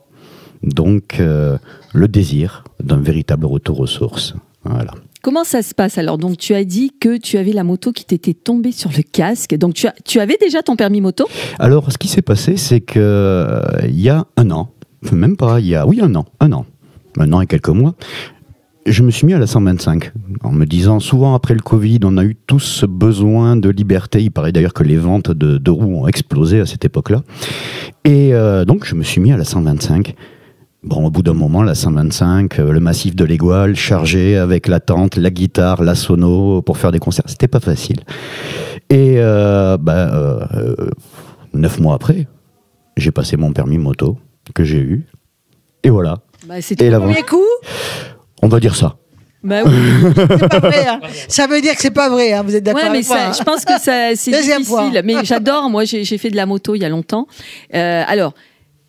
[SPEAKER 9] donc le désir d'un véritable retour aux sources. Voilà.
[SPEAKER 4] Comment ça se passe alors? Donc tu as dit que tu avais la moto qui t'était tombée sur le casque. Donc tu avais déjà ton permis moto? Alors
[SPEAKER 9] ce qui s'est passé, c'est que il y a un an, même pas, un an et quelques mois, je me suis mis à la 125 en me disant, souvent après le Covid, on a eu tous ce besoin de liberté. Il paraît d'ailleurs que les ventes de roues ont explosé à cette époque-là. Et donc je me suis mis à la 125. Bon, au bout d'un moment, la 125, le massif de l'Égoile, chargé avec la tente, la guitare, la sono, pour faire des concerts, c'était pas facile. Et 9 mois après, j'ai passé mon permis moto, que j'ai eu, et voilà.
[SPEAKER 1] C'était le premier coup?
[SPEAKER 9] On va dire ça.
[SPEAKER 4] Bah oui.
[SPEAKER 1] C'est pas vrai, hein. Ça veut dire que c'est pas vrai, hein. Vous êtes d'accord avec moi, hein.
[SPEAKER 4] Je pense que c'est difficile. Mais j'adore, moi j'ai fait de la moto il y a longtemps. Alors,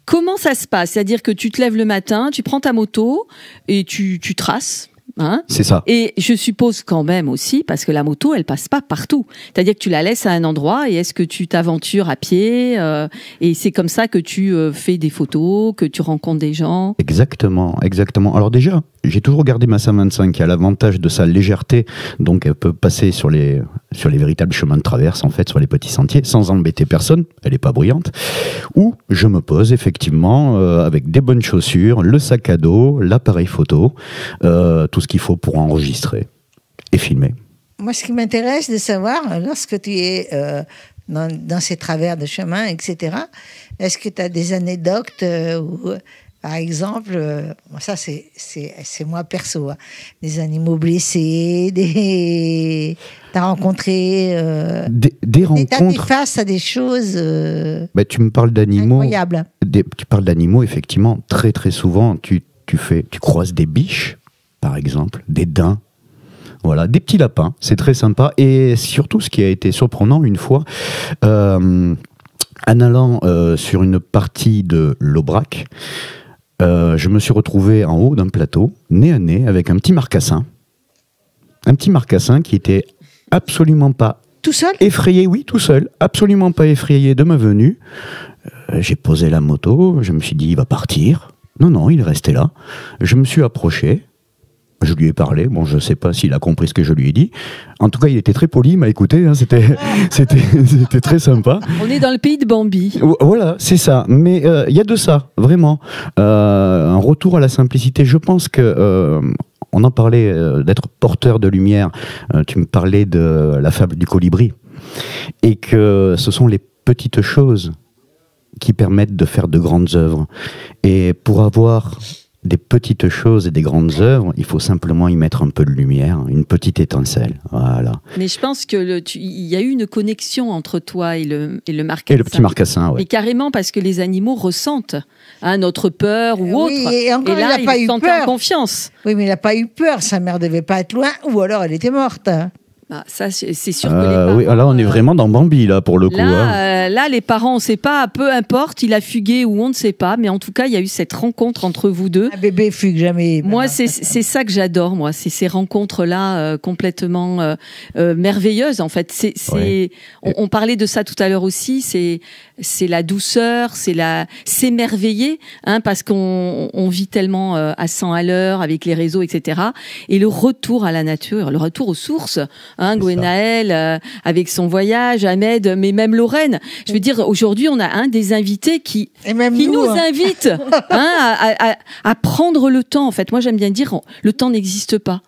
[SPEAKER 4] comment ça se passe? C'est-à-dire que tu te lèves le matin, tu prends ta moto et tu traces. Hein?
[SPEAKER 9] C'est ça.
[SPEAKER 4] Et je suppose quand même aussi, parce que la moto, elle passe pas partout. C'est-à-dire que tu la laisses à un endroit et est-ce que tu t'aventures à pied et c'est comme ça que tu fais des photos, que tu rencontres des gens?
[SPEAKER 9] Exactement. Alors déjà, j'ai toujours gardé ma 125 qui a l'avantage de sa légèreté, donc elle peut passer sur les véritables chemins de traverse, en fait, sur les petits sentiers, sans embêter personne, elle n'est pas bruyante, ou je me pose effectivement avec des bonnes chaussures, le sac à dos, l'appareil photo, tout ce qu'il faut pour enregistrer et filmer.
[SPEAKER 1] Moi, ce qui m'intéresse de savoir, lorsque tu es dans ces travers de chemin, etc., est-ce que tu as des anecdotes où... Par exemple, ça c'est moi perso, hein. Des animaux blessés, t'as rencontré
[SPEAKER 9] des rencontres.
[SPEAKER 1] T'as fait face à des choses.
[SPEAKER 9] Tu me parles d'animaux.
[SPEAKER 1] Incroyables.
[SPEAKER 9] Tu parles d'animaux, effectivement, très très souvent. Tu croises des biches, par exemple, des daims. Voilà, des petits lapins, c'est très sympa. Et surtout, ce qui a été surprenant une fois, en allant sur une partie de l'Aubrac, je me suis retrouvé en haut d'un plateau, nez à nez, avec un petit marcassin. Un petit marcassin qui était absolument pas...
[SPEAKER 1] Tout seul?
[SPEAKER 9] Effrayé, oui, tout seul. Absolument pas effrayé de ma venue. J'ai posé la moto, je me suis dit, il va partir. Non, il restait là. Je me suis approché. Je lui ai parlé, bon, je sais pas s'il a compris ce que je lui ai dit. En tout cas, il était très poli, il m'a écouté, hein, c'était très sympa.
[SPEAKER 4] On est dans le pays de Bambi.
[SPEAKER 9] Voilà, c'est ça. Mais il y a de ça, vraiment. Un retour à la simplicité. Je pense que on en parlait d'être porteur de lumière. Tu me parlais de la fable du colibri. Et que ce sont les petites choses qui permettent de faire de grandes œuvres. Et pour avoir des petites choses et des grandes œuvres, il faut simplement y mettre un peu de lumière, une petite étincelle. Voilà.
[SPEAKER 4] Mais je pense que il y a eu une connexion entre toi et le marcassin.
[SPEAKER 9] Et le petit marcassin, oui.
[SPEAKER 4] Et carrément parce que les animaux ressentent notre peur ou autre.
[SPEAKER 1] Oui, et encore,
[SPEAKER 4] là,
[SPEAKER 1] il n'a pas eu peur.
[SPEAKER 4] En confiance.
[SPEAKER 1] Oui, mais il n'a pas eu peur. Sa mère devait pas être loin, ou alors elle était morte.
[SPEAKER 4] Ça, c'est sûr que les parents...
[SPEAKER 9] Oui, là, on est vraiment dans Bambi, là, pour le coup.
[SPEAKER 4] Là, les parents, on ne sait pas, peu importe, il a fugué ou on ne sait pas, mais en tout cas, il y a eu cette rencontre entre vous deux.
[SPEAKER 1] Un bébé fugue jamais.
[SPEAKER 4] Moi, c'est ça que j'adore, moi, c'est ces rencontres-là complètement merveilleuses, en fait. Ouais. On parlait de ça tout à l'heure aussi, c'est la douceur, c'est s'émerveiller, hein, parce qu'on vit tellement à 100 à l'heure avec les réseaux, etc. Et le retour à la nature, le retour aux sources, hein, Gwenaël avec son voyage, Ahmed, mais même Lorraine. Je veux dire, aujourd'hui, on a un des invités qui nous invite à prendre le temps. En fait, moi, j'aime bien dire, le temps n'existe pas.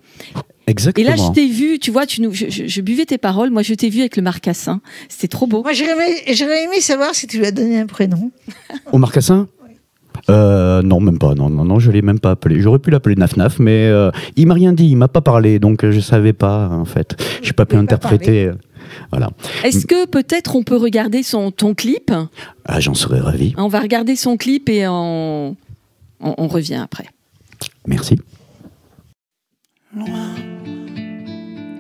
[SPEAKER 9] Exactement.
[SPEAKER 4] Et là, je t'ai vu, tu vois, je buvais tes paroles. Moi, je t'ai vu avec le marcassin. C'était trop beau.
[SPEAKER 1] Moi, j'aurais aimé savoir si tu lui as donné un prénom.
[SPEAKER 9] Au marcassin ? Non, même pas. Non, je l'ai même pas appelé. J'aurais pu l'appeler Naf-Naf, mais il m'a rien dit, il m'a pas parlé, donc je savais pas, en fait. J'ai pas pu interpréter. Voilà.
[SPEAKER 4] Est-ce que peut-être on peut regarder ton clip ?
[SPEAKER 9] Ah, j'en serais ravi.
[SPEAKER 4] On va regarder son clip et on revient après.
[SPEAKER 9] Merci.
[SPEAKER 10] Loin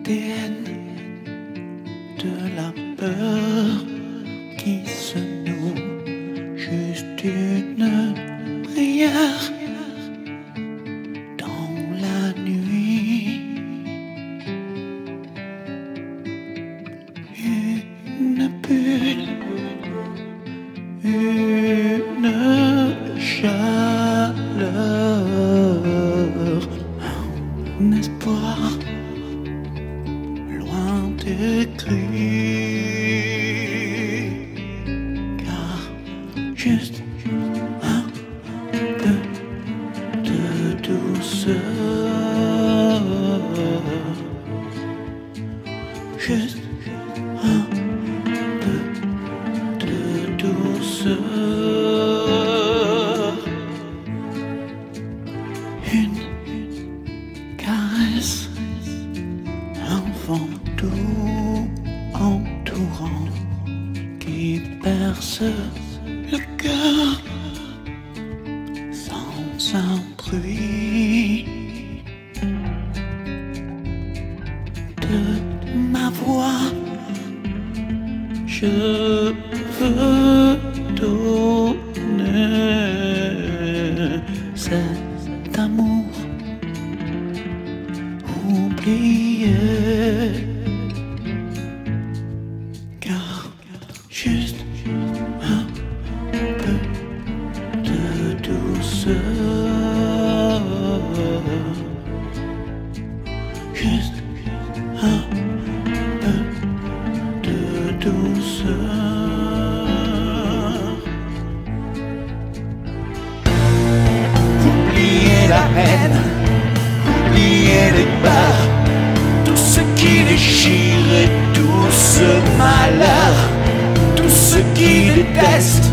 [SPEAKER 10] des haines, de la peur qui se noue, juste une prière dans la nuit, une bulle, une chaleur, un espoir loin des cris, car juste un peu de douceur, juste un peu de douceur, une caresse, un vent doux entourant qui perce le cœur sans un bruit de ma voix. Je veux donner cet amour oublié, car juste un peu de douceur, juste un peu de douceur. Oubliez la haine, oubliez les peurs, tout ce qui déchire et tout ce malheur, tout ce qui déteste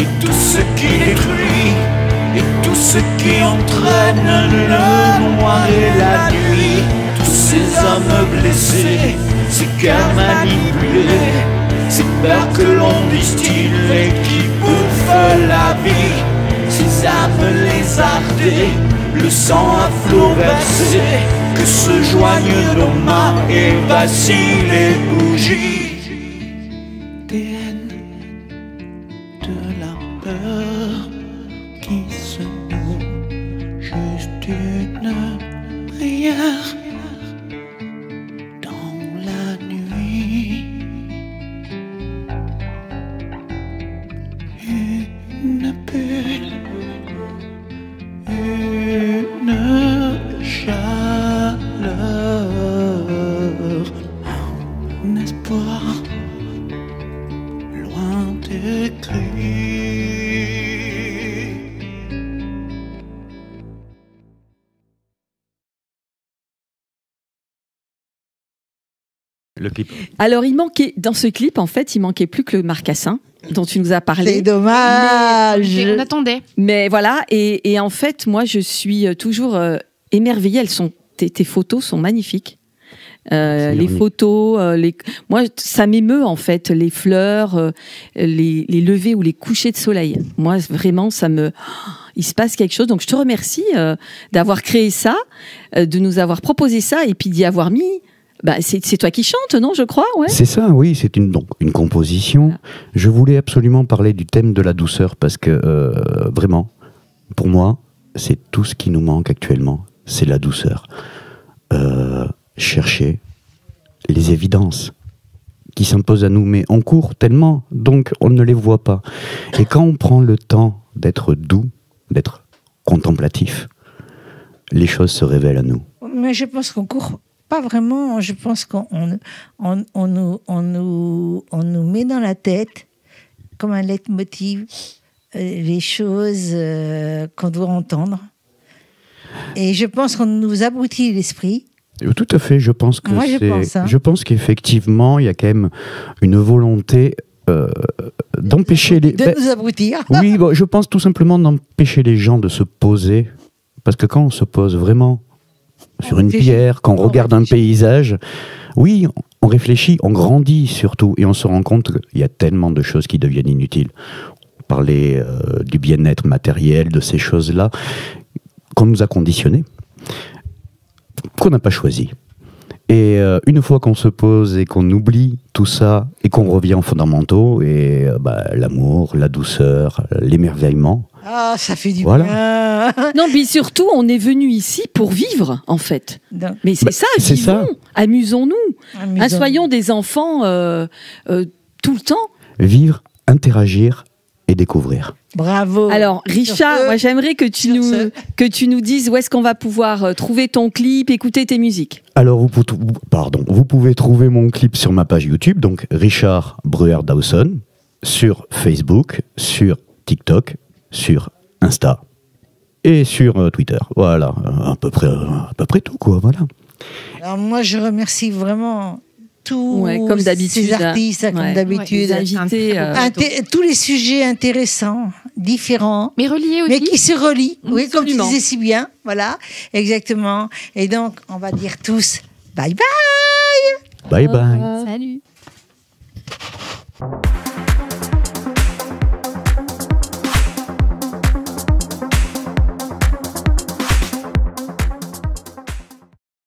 [SPEAKER 10] et tout ce qui détruit, et tout ce qui entraîne le noir et la nuit, tous ces hommes blessés, ces cœurs manipulés, ces peurs que l'on distille et qui bouffent la vie, ces âmes lézardées, le sang à flot versé, que se joignent nos mains et vacillent les bougies. Des haines, de la peur qui se noue, juste une prière dans la nuit, une bulle, une chaleur, un espoir loin des cris.
[SPEAKER 9] Le clip.
[SPEAKER 4] Alors, il manquait, dans ce clip, en fait, il manquait plus que le marcassin dont tu nous as parlé.
[SPEAKER 1] C'est dommage.
[SPEAKER 2] On attendait.
[SPEAKER 4] Mais voilà, et en fait, moi, je suis toujours émerveillée. Tes photos sont magnifiques. Les photos, moi, ça m'émeut en fait, les fleurs, les levées ou les couchers de soleil. Moi, vraiment, il se passe quelque chose. Donc, je te remercie d'avoir créé ça, de nous avoir proposé ça et puis d'y avoir mis. Bah, c'est toi qui chantes, non, je crois, ouais.
[SPEAKER 9] C'est ça, oui, c'est une composition. Ah. Je voulais absolument parler du thème de la douceur parce que vraiment, pour moi, c'est tout ce qui nous manque actuellement, c'est la douceur. Chercher les évidences qui s'imposent à nous, mais on court tellement, donc on ne les voit pas. Et quand on prend le temps d'être doux, d'être contemplatif, les choses se révèlent à nous.
[SPEAKER 1] Mais je pense qu'on court pas vraiment. Je pense qu'on nous met dans la tête comme un leitmotiv les choses qu'on doit entendre. Et je pense qu'on nous abrutit l'esprit.
[SPEAKER 9] Tout à fait, je pense que
[SPEAKER 1] Moi, je pense
[SPEAKER 9] qu'effectivement, il y a quand même une volonté d'empêcher les...
[SPEAKER 1] De nous abrutir.
[SPEAKER 9] Oui, bon, je pense tout simplement d'empêcher les gens de se poser. Parce que quand on se pose vraiment sur une pierre, quand on regarde un paysage, oui, on réfléchit, on grandit surtout, et on se rend compte qu'il y a tellement de choses qui deviennent inutiles. On parlait du bien-être matériel, de ces choses-là, qu'on nous a conditionnés, qu'on n'a pas choisi. Et une fois qu'on se pose et qu'on oublie tout ça, et qu'on revient aux fondamentaux, et l'amour, la douceur, l'émerveillement...
[SPEAKER 1] Ah, ça fait du
[SPEAKER 9] Voilà.
[SPEAKER 1] bien.
[SPEAKER 4] Non, mais surtout, on est venu ici pour vivre, en fait.
[SPEAKER 1] Non.
[SPEAKER 4] Mais c'est ça,
[SPEAKER 9] c'est
[SPEAKER 4] vivons,
[SPEAKER 9] ça.
[SPEAKER 4] amusons-nous. Soyons des enfants tout le temps.
[SPEAKER 9] Vivre, interagir et découvrir.
[SPEAKER 1] Bravo.
[SPEAKER 4] Alors, Richard, moi j'aimerais que tu nous dises où est-ce qu'on va pouvoir trouver ton clip, écouter tes musiques.
[SPEAKER 9] Alors, vous pouvez trouver mon clip sur ma page YouTube, donc Richard Breuer-Dawson, sur Facebook, sur TikTok, sur Insta et sur Twitter. Voilà, à peu près tout, quoi, voilà.
[SPEAKER 1] Alors moi, je remercie vraiment tous
[SPEAKER 4] comme d'habitude,
[SPEAKER 1] ces artistes, comme d'habitude,
[SPEAKER 4] les invités,
[SPEAKER 1] tous les sujets intéressants, différents,
[SPEAKER 2] mais reliés aussi.
[SPEAKER 1] mais qui se relient. Oui, comme tu
[SPEAKER 4] Absolument.
[SPEAKER 1] disais si bien. Voilà, exactement. Et donc, on va dire tous bye bye.
[SPEAKER 9] Bye bye.
[SPEAKER 7] Salut.